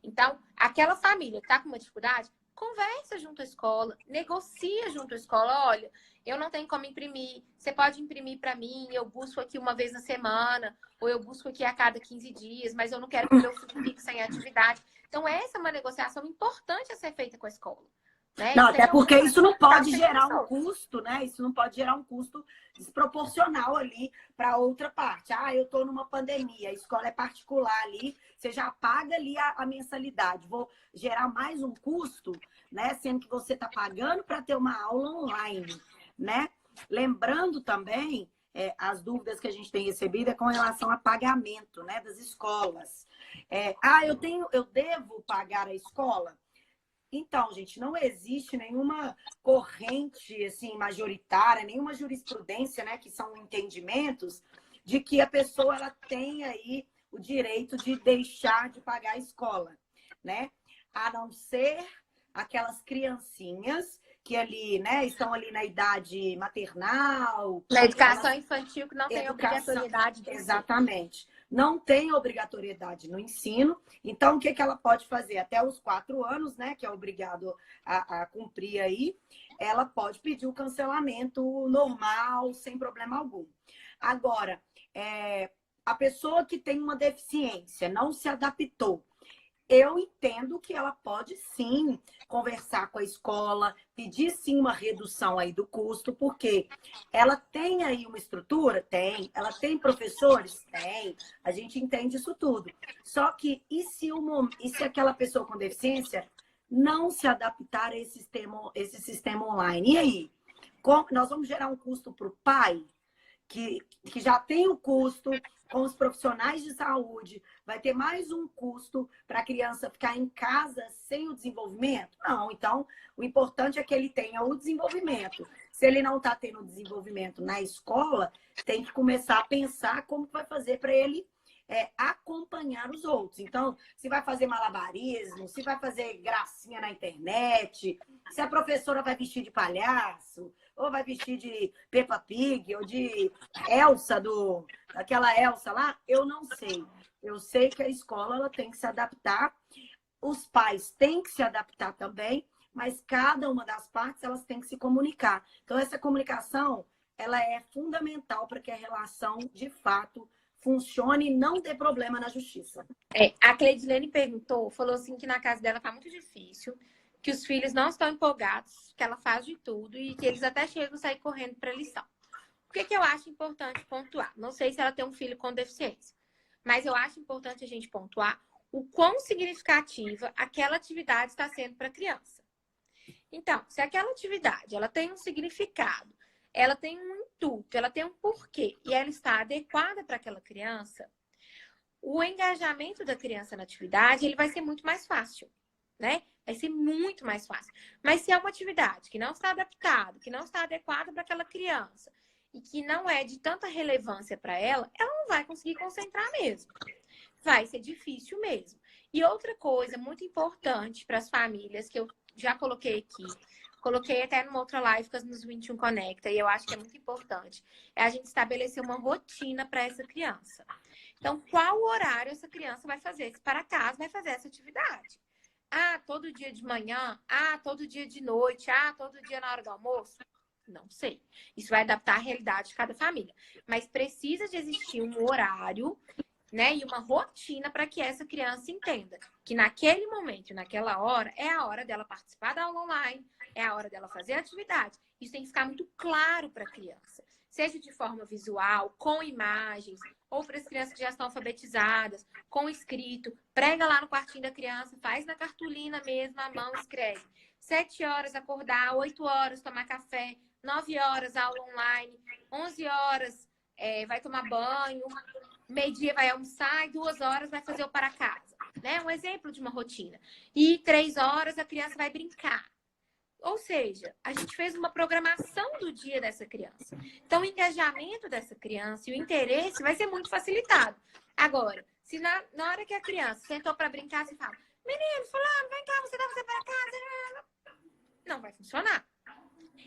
Então, aquela família que está com uma dificuldade, conversa junto à escola, negocia junto à escola. Olha, eu não tenho como imprimir, você pode imprimir para mim, eu busco aqui uma vez na semana, ou eu busco aqui a cada 15 dias, mas eu não quero que o meu filho fique sem atividade. Então, essa é uma negociação importante a ser feita com a escola. Né? Não, até porque isso não pode gerar um custo, né? Isso não pode gerar um custo desproporcional ali para outra parte. Eu estou numa pandemia, a escola é particular ali, você já paga ali a mensalidade. Vou gerar mais um custo, né? Sendo que você está pagando para ter uma aula online, né? Lembrando também, as dúvidas que a gente tem recebido é com relação a pagamento, né? Das escolas. Eu devo pagar a escola? Então, gente, não existe nenhuma corrente assim majoritária, nenhuma jurisprudência, né, que são entendimentos de que a pessoa ela tem aí o direito de deixar de pagar a escola, né? A não ser aquelas criancinhas que ali, né, estão ali na idade maternal, na educação infantil que não tem obrigatoriedade. Exatamente. Não tem obrigatoriedade no ensino. Então, o que ela pode fazer? Até os 4 anos, né? Que é obrigado a cumprir aí, ela pode pedir o cancelamento normal, sem problema algum. Agora, a pessoa que tem uma deficiência, não se adaptou, eu entendo que ela pode sim conversar com a escola, pedir sim uma redução aí do custo, porque ela tem aí uma estrutura? Tem. Ela tem professores? Tem. A gente entende isso tudo. Só que e se aquela pessoa com deficiência não se adaptar a esse sistema online? E aí? Nós vamos gerar um custo para o pai? que já tem o custo com os profissionais de saúde, vai ter mais um custo para a criança ficar em casa sem o desenvolvimento? Não, então o importante é que ele tenha o desenvolvimento. Se ele não está tendo desenvolvimento na escola, tem que começar a pensar como vai fazer para ele acompanhar os outros. Então, se vai fazer malabarismo, se vai fazer gracinha na internet, se a professora vai vestir de palhaço, ou vai vestir de Peppa Pig, ou de Elsa, daquela Elsa lá, eu não sei. Eu sei que a escola ela tem que se adaptar, os pais têm que se adaptar também, mas cada uma das partes elas têm que se comunicar. Então, essa comunicação ela é fundamental para que a relação, de fato, funcione e não dê problema na justiça. A Cleidilene falou assim que na casa dela tá muito difícil, que os filhos não estão empolgados, que ela faz de tudo e que eles até chegam a sair correndo para a lição. O que eu acho importante pontuar? Não sei se ela tem um filho com deficiência, mas eu acho importante a gente pontuar o quão significativa aquela atividade está sendo para a criança. Então, se aquela atividade ela tem um significado, ela tem um intuito, ela tem um porquê e ela está adequada para aquela criança, o engajamento da criança na atividade ele vai ser muito mais fácil, né? Vai ser muito mais fácil. Mas se é uma atividade que não está adaptada, que não está adequada para aquela criança e que não é de tanta relevância para ela, ela não vai conseguir concentrar mesmo. Vai ser difícil mesmo. E outra coisa muito importante para as famílias que eu já coloquei aqui, coloquei até numa outra live com as Nos 21 Conecta, e eu acho que é muito importante, é a gente estabelecer uma rotina para essa criança. Então, qual horário essa criança vai fazer? Se para casa, vai fazer essa atividade. Ah, todo dia de manhã? Ah, todo dia de noite? Ah, todo dia na hora do almoço? Não sei. Isso vai adaptar à realidade de cada família. Mas precisa de existir um horário, né, e uma rotina para que essa criança entenda que naquele momento, naquela hora, é a hora dela participar da aula online, é a hora dela fazer a atividade. Isso tem que ficar muito claro para a criança. Seja de forma visual, com imagens, ou para as crianças que já estão alfabetizadas, com escrito. Prega lá no quartinho da criança, faz na cartolina mesmo, a mão escreve. 7 horas acordar, 8 horas tomar café, 9 horas aula online, 11 horas vai tomar banho, meio-dia vai almoçar e 2 horas vai fazer o para casa. Né? Um exemplo de uma rotina. E 3 horas a criança vai brincar. Ou seja, a gente fez uma programação do dia dessa criança. Então, o engajamento dessa criança e o interesse vai ser muito facilitado. Agora, se na hora que a criança sentou para brincar, você fala, menino, fulano, vem cá, você dá você para casa. Não vai funcionar.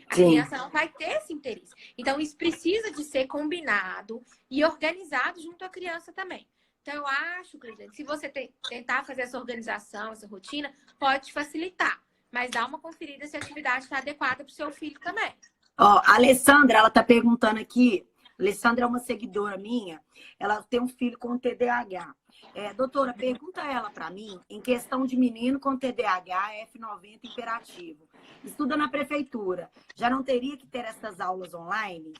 A criança não vai ter esse interesse. Então, isso precisa de ser combinado e organizado junto à criança também. Então, eu acho, Cleide, se você tentar fazer essa organização, essa rotina, pode te facilitar. Mas dá uma conferida se a atividade está adequada para o seu filho também. Ó, a Alessandra, ela tá perguntando aqui. A Alessandra é uma seguidora minha. Ela tem um filho com TDAH. Doutora, pergunta ela para mim, em questão de menino com TDAH, F90 imperativo. Estuda na prefeitura. Já não teria que ter essas aulas online?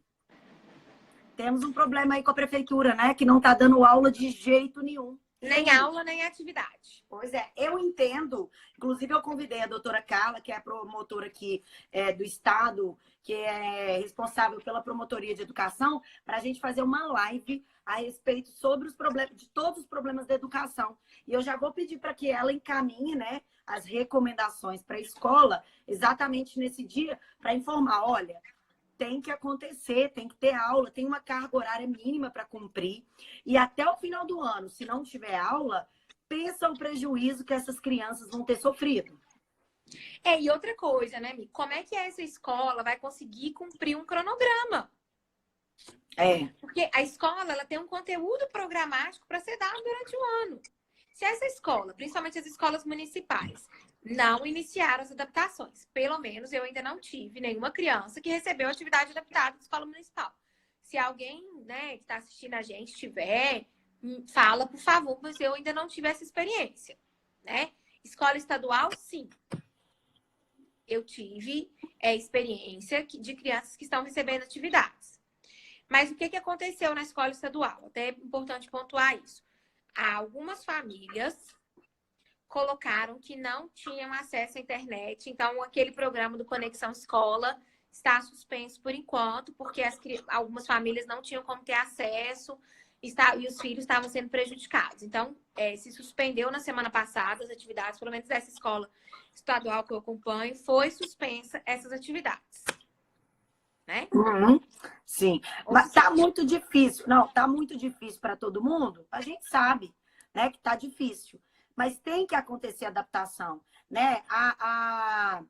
Temos um problema aí com a prefeitura, né? Que não tá dando aula de jeito nenhum. Nem aula, nem atividade. Pois é, eu entendo. Inclusive, eu convidei a doutora Carla, que é a promotora aqui do Estado, que é responsável pela promotoria de educação, para a gente fazer uma live a respeito sobre os problemas, de todos os problemas da educação. E eu já vou pedir para que ela encaminhe, né, as recomendações para a escola, exatamente nesse dia, para informar, olha, tem que acontecer, tem que ter aula, tem uma carga horária mínima para cumprir. E até o final do ano, se não tiver aula, pensa o prejuízo que essas crianças vão ter sofrido. E outra coisa, né, Mi? Como é que essa escola vai conseguir cumprir um cronograma? Porque a escola ela tem um conteúdo programático para ser dado durante o ano. Se essa escola, principalmente as escolas municipais, não iniciaram as adaptações, pelo menos eu ainda não tive nenhuma criança que recebeu atividade adaptada da escola municipal. Se alguém, né, que está assistindo a gente tiver, fala, por favor, mas eu ainda não tive essa experiência, né? Escola estadual, sim. Eu tive experiência de crianças que estão recebendo atividades. Mas o que aconteceu na escola estadual? Até é importante pontuar isso. Algumas famílias colocaram que não tinham acesso à internet, então aquele programa do Conexão Escola está suspenso por enquanto, porque algumas famílias não tinham como ter acesso e os filhos estavam sendo prejudicados. Então, se suspendeu na semana passada as atividades, pelo menos dessa escola estadual que eu acompanho, foi suspensa essas atividades. Né? Uhum, sim, mas tá muito difícil. Não, tá muito difícil para todo mundo. A gente sabe, né, que tá difícil. Mas tem que acontecer adaptação, né? A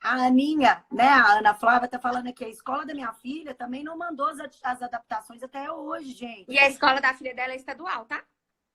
Aninha, né, a Ana Flávia tá falando aqui, a escola da minha filha também não mandou as adaptações até hoje, gente. E a escola da filha dela é estadual, tá?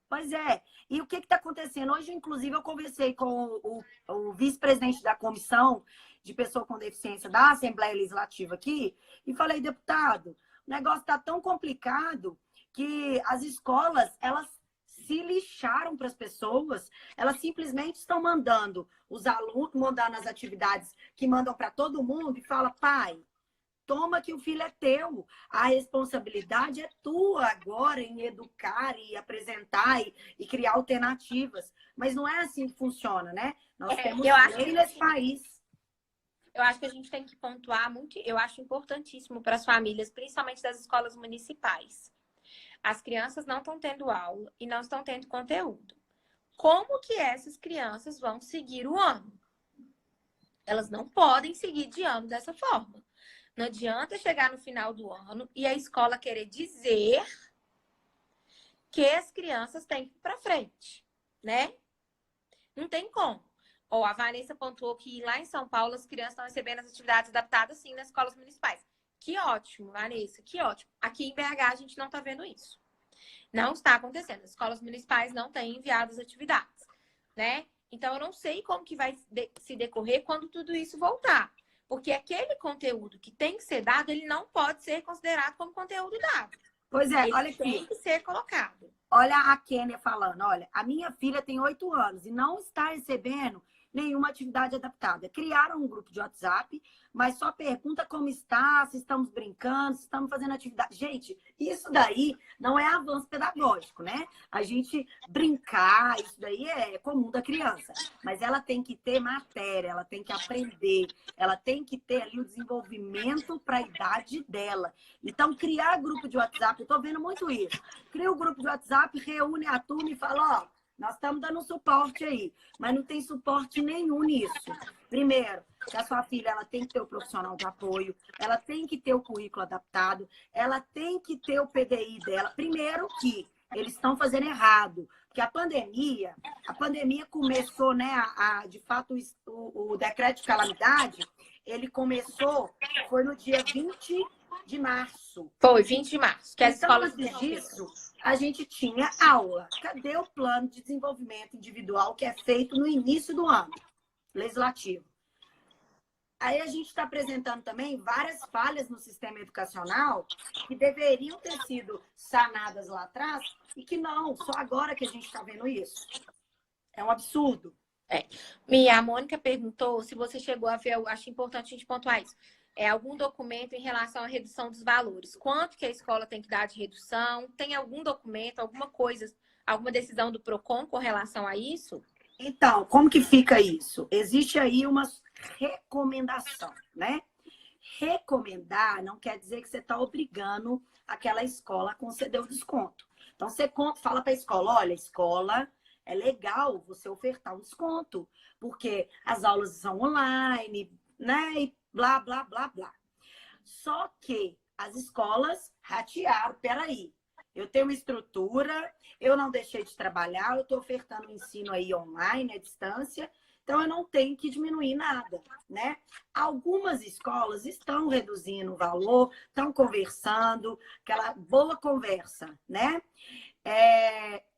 Pois é. E o que está acontecendo? Hoje, inclusive, eu conversei com o vice-presidente da comissão de pessoa com deficiência da Assembleia Legislativa aqui e falei, deputado, o negócio está tão complicado que as escolas, elas se lixaram para as pessoas, elas simplesmente estão mandando os alunos, mandando as atividades que mandam para todo mundo e fala, pai, toma que o filho é teu. A responsabilidade é tua agora em educar e apresentar e criar alternativas. Mas não é assim que funciona, né? Nós temos lei nesse país. Eu acho que a gente tem que pontuar muito, eu acho importantíssimo para as famílias, principalmente das escolas municipais. As crianças não estão tendo aula e não estão tendo conteúdo. Como que essas crianças vão seguir o ano? Elas não podem seguir de ano dessa forma. Não adianta chegar no final do ano e a escola querer dizer que as crianças têm que ir para frente, né? Não tem como. Ó, a Vanessa pontuou que lá em São Paulo as crianças estão recebendo as atividades adaptadas sim nas escolas municipais. Que ótimo, Vanessa, que ótimo. Aqui em BH a gente não está vendo isso. Não está acontecendo. As escolas municipais não têm enviado as atividades, né? Então eu não sei como que vai se decorrer quando tudo isso voltar. Porque aquele conteúdo que tem que ser dado, ele não pode ser considerado como conteúdo dado. Pois é, ele olha aqui. Tem que ser colocado. Olha a Kênia falando, olha, a minha filha tem 8 anos e não está recebendo nenhuma atividade adaptada. Criaram um grupo de WhatsApp, mas só pergunta como está, se estamos brincando, se estamos fazendo atividade. Gente, isso daí não é avanço pedagógico, né? A gente brincar, isso daí é comum da criança. Mas ela tem que ter matéria, ela tem que aprender, ela tem que ter ali o desenvolvimento para a idade dela. Então, criar grupo de WhatsApp, eu tô vendo muito isso. Cria o grupo de WhatsApp, reúne a turma e fala, ó, nós estamos dando suporte aí, mas não tem suporte nenhum nisso. Primeiro, que a sua filha ela tem que ter o profissional de apoio, ela tem que ter o currículo adaptado, ela tem que ter o PDI dela. Primeiro que eles estão fazendo errado, porque a pandemia começou, né, de fato, o decreto de calamidade, ele começou, foi no dia 20 de março. Foi, 20 de março. Que as então, escolas antes disso, a gente tinha aula. Cadê o plano de desenvolvimento individual que é feito no início do ano legislativo? Aí a gente está apresentando também várias falhas no sistema educacional que deveriam ter sido sanadas lá atrás e que não, só agora que a gente está vendo isso. É um absurdo. A Mônica perguntou se você chegou a ver, eu acho importante a gente pontuar isso. Algum documento em relação à redução dos valores? Quanto que a escola tem que dar de redução? Tem algum documento, alguma coisa, alguma decisão do PROCON com relação a isso? Então, como que fica isso? Existe aí uma recomendação, né? Recomendar não quer dizer que você está obrigando aquela escola a conceder o desconto. Então, você fala para a escola, olha, escola, é legal você ofertar um desconto, porque as aulas são online, né? E blá, blá, blá, blá. Só que as escolas ratearam, peraí, eu tenho uma estrutura, eu não deixei de trabalhar, eu estou ofertando o ensino aí online, à distância, então eu não tenho que diminuir nada, né? Algumas escolas estão reduzindo o valor, estão conversando, aquela boa conversa, né?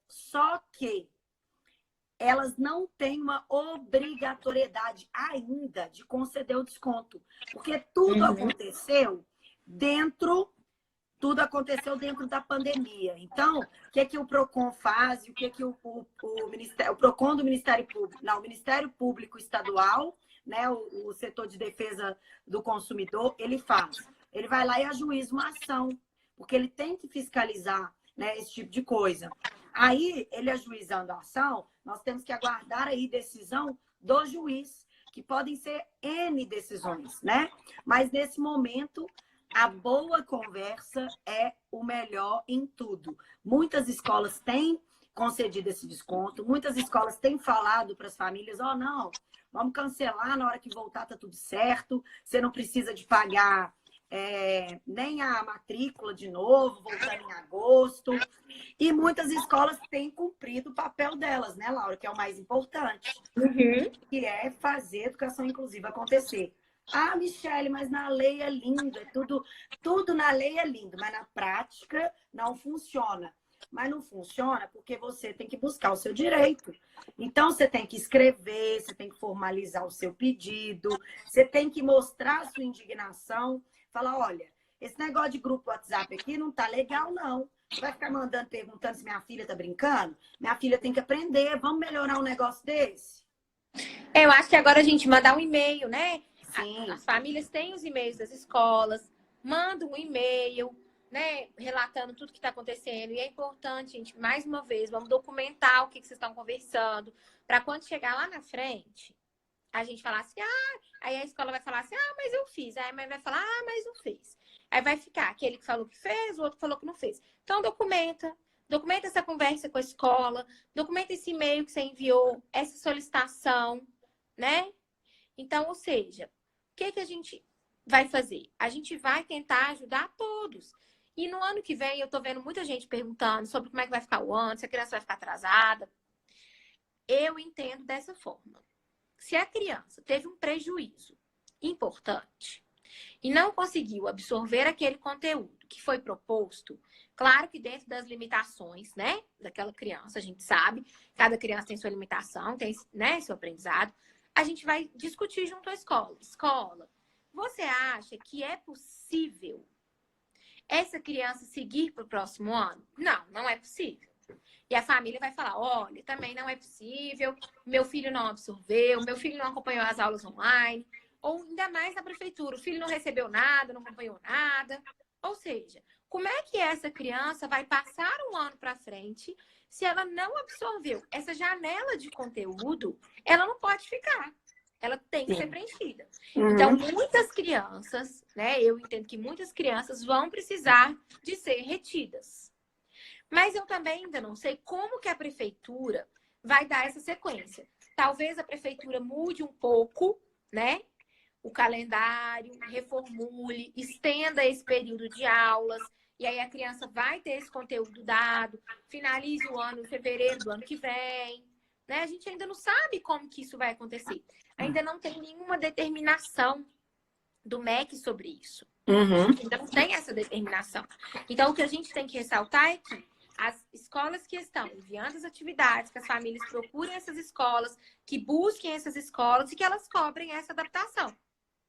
Só que elas não têm uma obrigatoriedade ainda de conceder o desconto, porque tudo aconteceu dentro da pandemia. Então, o que o PROCON faz? O que o PROCON do Ministério Público? Não, o Ministério Público Estadual, né, o setor de defesa do consumidor, ele faz. Ele vai lá e ajuiza uma ação, porque ele tem que fiscalizar, né, esse tipo de coisa. Aí, ele ajuizando a ação, nós temos que aguardar aí decisão do juiz. que podem ser N decisões, né? Mas nesse momento, a boa conversa é o melhor em tudo. Muitas escolas têm concedido esse desconto, muitas escolas têm falado para as famílias, não, vamos cancelar na hora que voltar, tá tudo certo, você não precisa de pagar nem a matrícula de novo, voltando em agosto. E muitas escolas têm cumprido o papel delas, né, Laura? Que é o mais importante, que é fazer a educação inclusiva acontecer. Ah, Michele, mas na lei é lindo, tudo na lei é lindo, mas na prática não funciona. Mas não funciona porque você tem que buscar o seu direito. Então, você tem que escrever, você tem que formalizar o seu pedido, você tem que mostrar a sua indignação, falar, olha, esse negócio de grupo WhatsApp aqui não tá legal, não. Você vai ficar mandando, perguntando se minha filha tá brincando? Minha filha tem que aprender, vamos melhorar um negócio desse? Eu acho que agora a gente mandar um e-mail, né? Sim. As famílias têm os e-mails das escolas, mandam um e-mail, né, relatando tudo que está acontecendo. E é importante, gente, mais uma vez, vamos documentar o que vocês estão conversando, para quando chegar lá na frente, a gente falar assim, aí a escola vai falar assim, mas eu fiz. Aí a mãe vai falar, mas não fez. Aí vai ficar aquele que falou que fez, o outro falou que não fez. Então, documenta essa conversa com a escola, documenta esse e-mail que você enviou, essa solicitação, né? Então, ou seja, o que a gente vai fazer? A gente vai tentar ajudar todos. E no ano que vem, eu tô vendo muita gente perguntando sobre como é que vai ficar o ano, se a criança vai ficar atrasada. Eu entendo dessa forma. Se a criança teve um prejuízo importante e não conseguiu absorver aquele conteúdo que foi proposto, claro que dentro das limitações, né, daquela criança, a gente sabe, cada criança tem sua limitação, tem, né, seu aprendizado, a gente vai discutir junto à escola. Escola, você acha que é possível essa criança seguir para o próximo ano? Não, não é possível. E a família vai falar, olha, também não é possível, meu filho não absorveu, meu filho não acompanhou as aulas online, ou ainda mais na prefeitura, o filho não recebeu nada, não acompanhou nada. Ou seja, como é que essa criança vai passar um ano para frente se ela não absorveu essa janela de conteúdo? Ela não pode ficar. Ela tem que ser preenchida. Então, muitas crianças, né? Eu entendo que muitas crianças vão precisar de ser retidas. Mas eu também ainda não sei como que a prefeitura vai dar essa sequência. Talvez a prefeitura mude um pouco, né? O calendário, reformule, estenda esse período de aulas. E aí a criança vai ter esse conteúdo dado, finalize o ano em fevereiro do ano que vem. Né? A gente ainda não sabe como que isso vai acontecer. Ainda não tem nenhuma determinação do MEC sobre isso. Ainda não tem essa determinação. Então, o que a gente tem que ressaltar é que as escolas que estão enviando as atividades, que as famílias procurem essas escolas, que busquem essas escolas e que elas cobrem essa adaptação.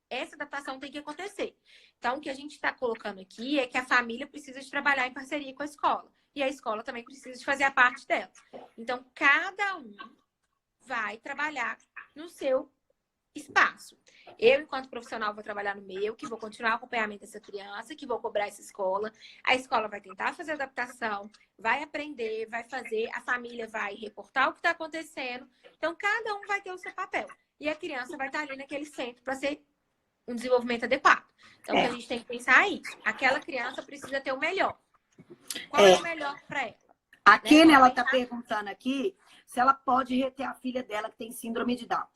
Essa adaptação tem que acontecer. Então, o que a gente está colocando aqui é que a família precisa de trabalhar em parceria com a escola. E a escola também precisa de fazer a parte dela. Então, cada um vai trabalhar no seu espaço. Eu, enquanto profissional, vou trabalhar no meu, que vou continuar o acompanhamento dessa criança, que vou cobrar essa escola. A escola vai tentar fazer adaptação, vai aprender, vai fazer, a família vai reportar o que está acontecendo. Então, cada um vai ter o seu papel. E a criança vai estar ali naquele centro para ser um desenvolvimento adequado. Então, o que a gente tem que pensar é isso. Aquela criança precisa ter o melhor. Qual é o melhor para ela? A Kênia, ela está perguntando aqui se ela pode reter a filha dela que tem síndrome de Down.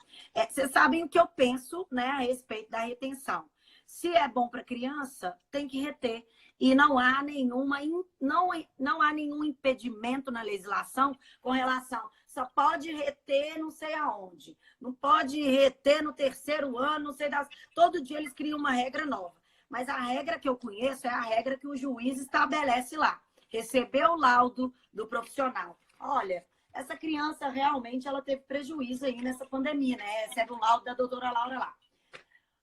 Vocês sabem o que eu penso, né, a respeito da retenção. Se é bom para criança, tem que reter. E não há nenhum impedimento na legislação com relação. Só pode reter não sei aonde. Não pode reter no terceiro ano, não sei das. Todo dia eles criam uma regra nova. Mas a regra que eu conheço é a regra que o juiz estabelece lá. Recebeu o laudo do profissional. Olha, essa criança realmente ela teve prejuízo aí nessa pandemia, né? Recebe o laudo da doutora Laura lá.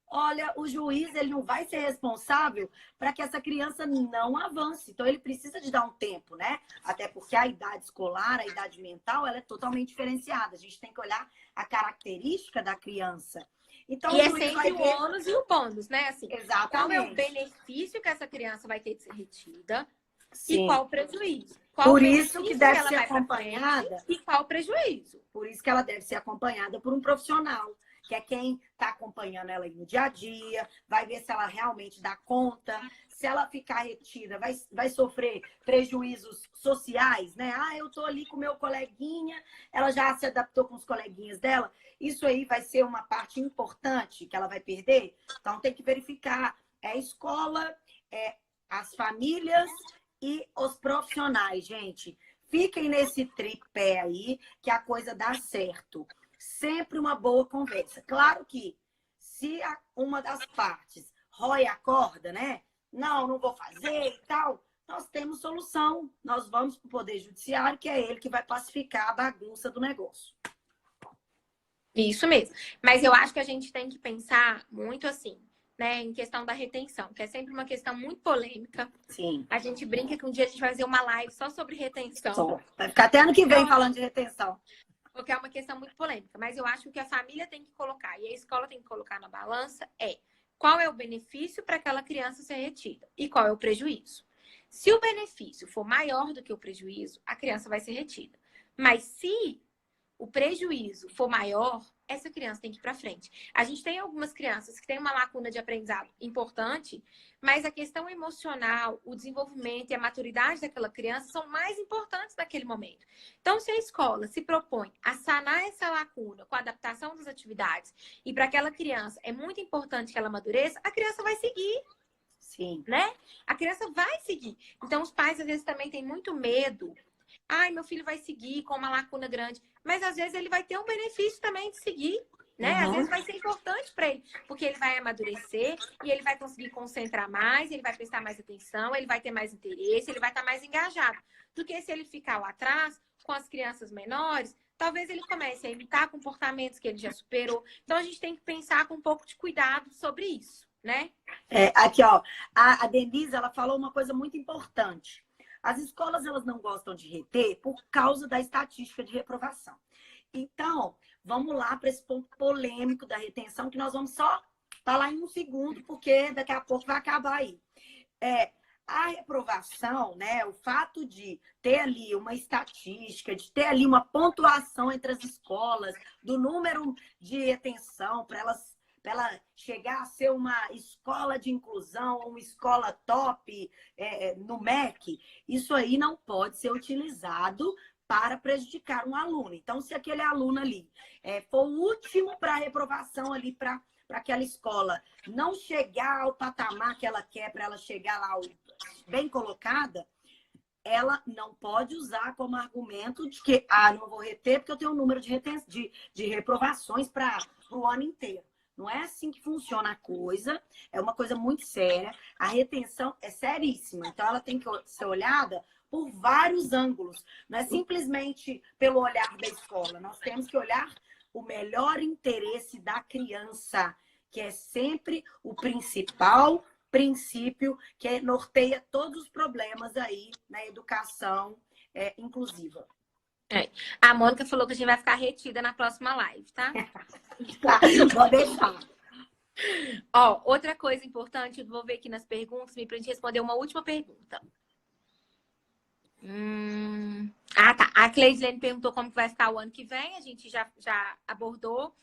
Olha, o juiz ele não vai ser responsável para que essa criança não avance. Então, ele precisa de dar um tempo, né? Até porque a idade escolar, a idade mental, ela é totalmente diferenciada. A gente tem que olhar a característica da criança. Então, e é sempre o ônus e o bônus, né? Assim, exatamente. Qual é o benefício que essa criança vai ter de ser retida? Sim. E qual o prejuízo? Qual por isso que deve ser acompanhada. E qual o prejuízo? Por isso que ela deve ser acompanhada por um profissional que é quem está acompanhando ela aí no dia a dia, vai ver se ela realmente dá conta, se ela ficar retida, vai sofrer prejuízos sociais, né? Ah, eu tô ali com meu coleguinha, ela já se adaptou com os coleguinhas dela, isso aí vai ser uma parte importante que ela vai perder, então tem que verificar, a escola, as famílias e os profissionais, gente. Fiquem nesse tripé aí, que a coisa dá certo. Sempre uma boa conversa. Claro que se uma das partes rói a corda, né? Não vou fazer e tal. Nós temos solução. Nós vamos para o Poder Judiciário, que é ele que vai pacificar a bagunça do negócio. Isso mesmo. Mas eu acho que a gente tem que pensar muito assim, né, em questão da retenção, que é sempre uma questão muito polêmica. Sim. A gente brinca que um dia a gente vai fazer uma live só sobre retenção. Vai ficar até ano que vem falando de retenção. Porque é uma questão muito polêmica. Mas eu acho que o que a família tem que colocar e a escola tem que colocar na balança é qual é o benefício para aquela criança ser retida e qual é o prejuízo. Se o benefício for maior do que o prejuízo, a criança vai ser retida. Mas se o prejuízo for maior, essa criança tem que ir para frente. A gente tem algumas crianças que têm uma lacuna de aprendizado importante, mas a questão emocional, o desenvolvimento e a maturidade daquela criança são mais importantes naquele momento. Então, se a escola se propõe a sanar essa lacuna com a adaptação das atividades e para aquela criança é muito importante que ela amadureça, a criança vai seguir. Sim. Né? A criança vai seguir. Então, os pais às vezes também têm muito medo. Ai, meu filho vai seguir com uma lacuna grande. Mas às vezes ele vai ter um benefício também de seguir, né? Às vezes vai ser importante para ele, porque ele vai amadurecer e ele vai conseguir concentrar mais, ele vai prestar mais atenção, ele vai ter mais interesse, ele vai estar mais engajado. Do que se ele ficar lá atrás com as crianças menores, talvez ele comece a imitar comportamentos que ele já superou. Então a gente tem que pensar com um pouco de cuidado sobre isso, né? Aqui, ó, a Denise, ela falou uma coisa muito importante. As escolas, elas não gostam de reter por causa da estatística de reprovação. Então, vamos lá para esse ponto polêmico da retenção, que nós vamos só falar em um segundo, porque daqui a pouco vai acabar aí. A reprovação, né, o fato de ter ali uma estatística, de ter ali uma pontuação entre as escolas, do número de retenção para ela chegar a ser uma escola de inclusão, uma escola top no MEC, isso aí não pode ser utilizado para prejudicar um aluno. Então, se aquele aluno ali for o último para a reprovação ali para aquela escola não chegar ao patamar que ela quer, para ela chegar lá bem colocada, ela não pode usar como argumento de que não vou reter porque eu tenho um número de reprovações para o ano inteiro. Não é assim que funciona a coisa, é uma coisa muito séria. A retenção é seríssima, então ela tem que ser olhada por vários ângulos. Não é simplesmente pelo olhar da escola, nós temos que olhar o melhor interesse da criança, que é sempre o principal princípio que norteia todos os problemas aí na educação inclusiva. A Mônica falou que a gente vai ficar retida na próxima live, tá? Tá, vou deixar. Ó, outra coisa importante, eu vou ver aqui nas perguntas, pra gente responder uma última pergunta. Tá. A Cleisilene perguntou como que vai ficar o ano que vem, a gente já abordou.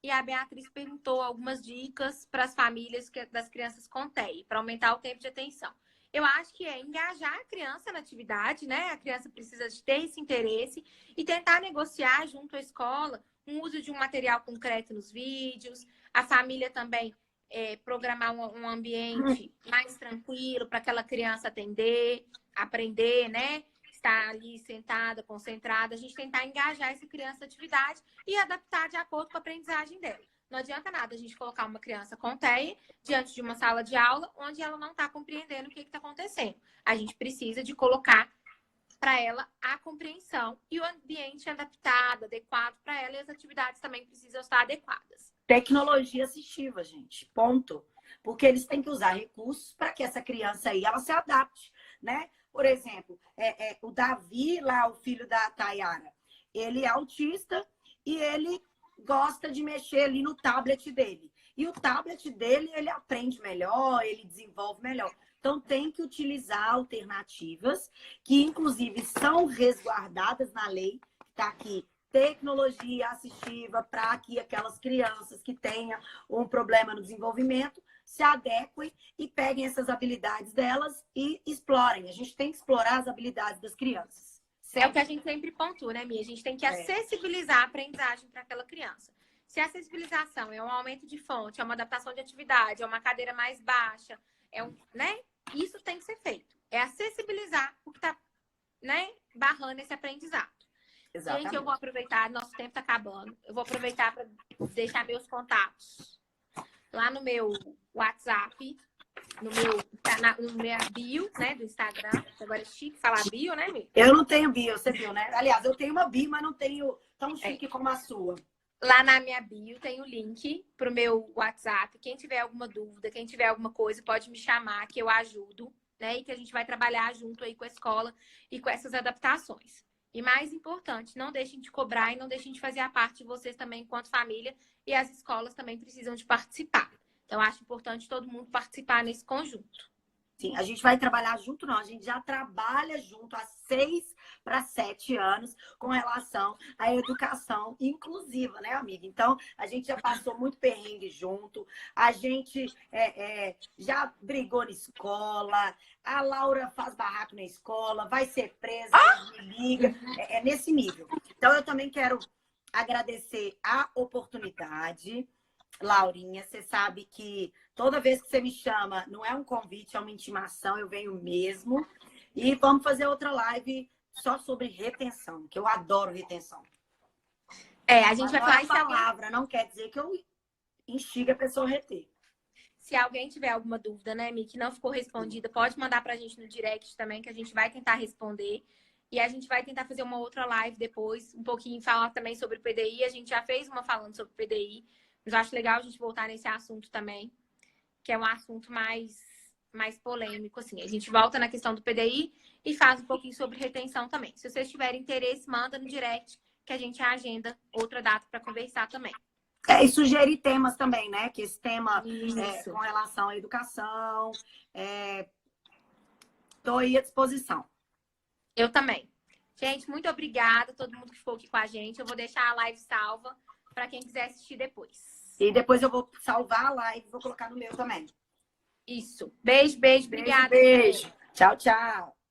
E a Beatriz perguntou algumas dicas para as famílias das crianças com TEI, para aumentar o tempo de atenção. Eu acho que é engajar a criança na atividade, né? A criança precisa de ter esse interesse e tentar negociar junto à escola o uso de um material concreto nos vídeos. A família também programar um ambiente mais tranquilo para aquela criança aprender, né? Estar ali sentada, concentrada. A gente tentar engajar essa criança na atividade e adaptar de acordo com a aprendizagem dela. Não adianta nada a gente colocar uma criança com TEA diante de uma sala de aula onde ela não está compreendendo o que está acontecendo. A gente precisa de colocar para ela a compreensão e o ambiente adaptado, adequado para ela, e as atividades também precisam estar adequadas. Tecnologia assistiva, gente, ponto. Porque eles têm que usar recursos para que essa criança aí ela se adapte, né? Por exemplo, o Davi, lá, o filho da Tayara, ele é autista e ele gosta de mexer ali no tablet dele. E o tablet dele, ele aprende melhor, ele desenvolve melhor. Então, tem que utilizar alternativas que, inclusive, são resguardadas na lei, que está aqui tecnologia assistiva para que aquelas crianças que tenham um problema no desenvolvimento se adequem e peguem essas habilidades delas e explorem. A gente tem que explorar as habilidades das crianças. É o que a gente sempre pontua, né, Mia? A gente tem que acessibilizar a aprendizagem para aquela criança. Se a acessibilização é um aumento de fonte, é uma adaptação de atividade, é uma cadeira mais baixa, né? Isso tem que ser feito. É acessibilizar o que está, né, barrando esse aprendizado. Exatamente. Gente, eu vou aproveitar, nosso tempo está acabando. Eu vou aproveitar para deixar meus contatos lá no meu WhatsApp, no minha bio, né, do Instagram. Agora é chique falar bio, né, amiga? Eu não tenho bio, você viu, né? Aliás, eu tenho uma bio, mas não tenho tão chique como a sua. Lá na minha bio tem o link pro meu WhatsApp. Quem tiver alguma dúvida, quem tiver alguma coisa, pode me chamar que eu ajudo, né? E que a gente vai trabalhar junto aí com a escola e com essas adaptações. E mais importante, não deixem de cobrar e não deixem de fazer a parte de vocês também enquanto família. E as escolas também precisam de participar. Então, acho importante todo mundo participar nesse conjunto. Sim, a gente vai trabalhar junto, não. A gente já trabalha junto há 6 para 7 anos com relação à educação inclusiva, né, amiga? Então, a gente já passou muito perrengue junto, a gente já brigou na escola, a Laura faz barraco na escola, vai ser presa, me liga, é nesse nível. Então, eu também quero agradecer a oportunidade. Laurinha, você sabe que toda vez que você me chama, não é um convite, é uma intimação, eu venho mesmo. E vamos fazer outra live só sobre retenção, que eu adoro retenção. A gente vai falar a palavra, não quer dizer que eu instigue a pessoa a reter. Se alguém tiver alguma dúvida, né, Mi, que não ficou respondida, pode mandar pra gente no direct também, que a gente vai tentar responder. E a gente vai tentar fazer uma outra live depois, um pouquinho falar também sobre o PDI. A gente já fez uma falando sobre o PDI. Mas eu acho legal a gente voltar nesse assunto também, que é um assunto mais polêmico, assim. A gente volta na questão do PDI e faz um pouquinho sobre retenção também. Se vocês tiverem interesse, manda no direct, que a gente agenda outra data para conversar também. E sugerir temas também, né? Que esse tema com relação à educação, estou aí à disposição. Eu também. Gente, muito obrigada a todo mundo que ficou aqui com a gente. Eu vou deixar a live salva para quem quiser assistir depois. E depois eu vou salvar a live e vou colocar no meu também. Isso. Beijo, beijo. Obrigada. Beijo. Tchau, tchau.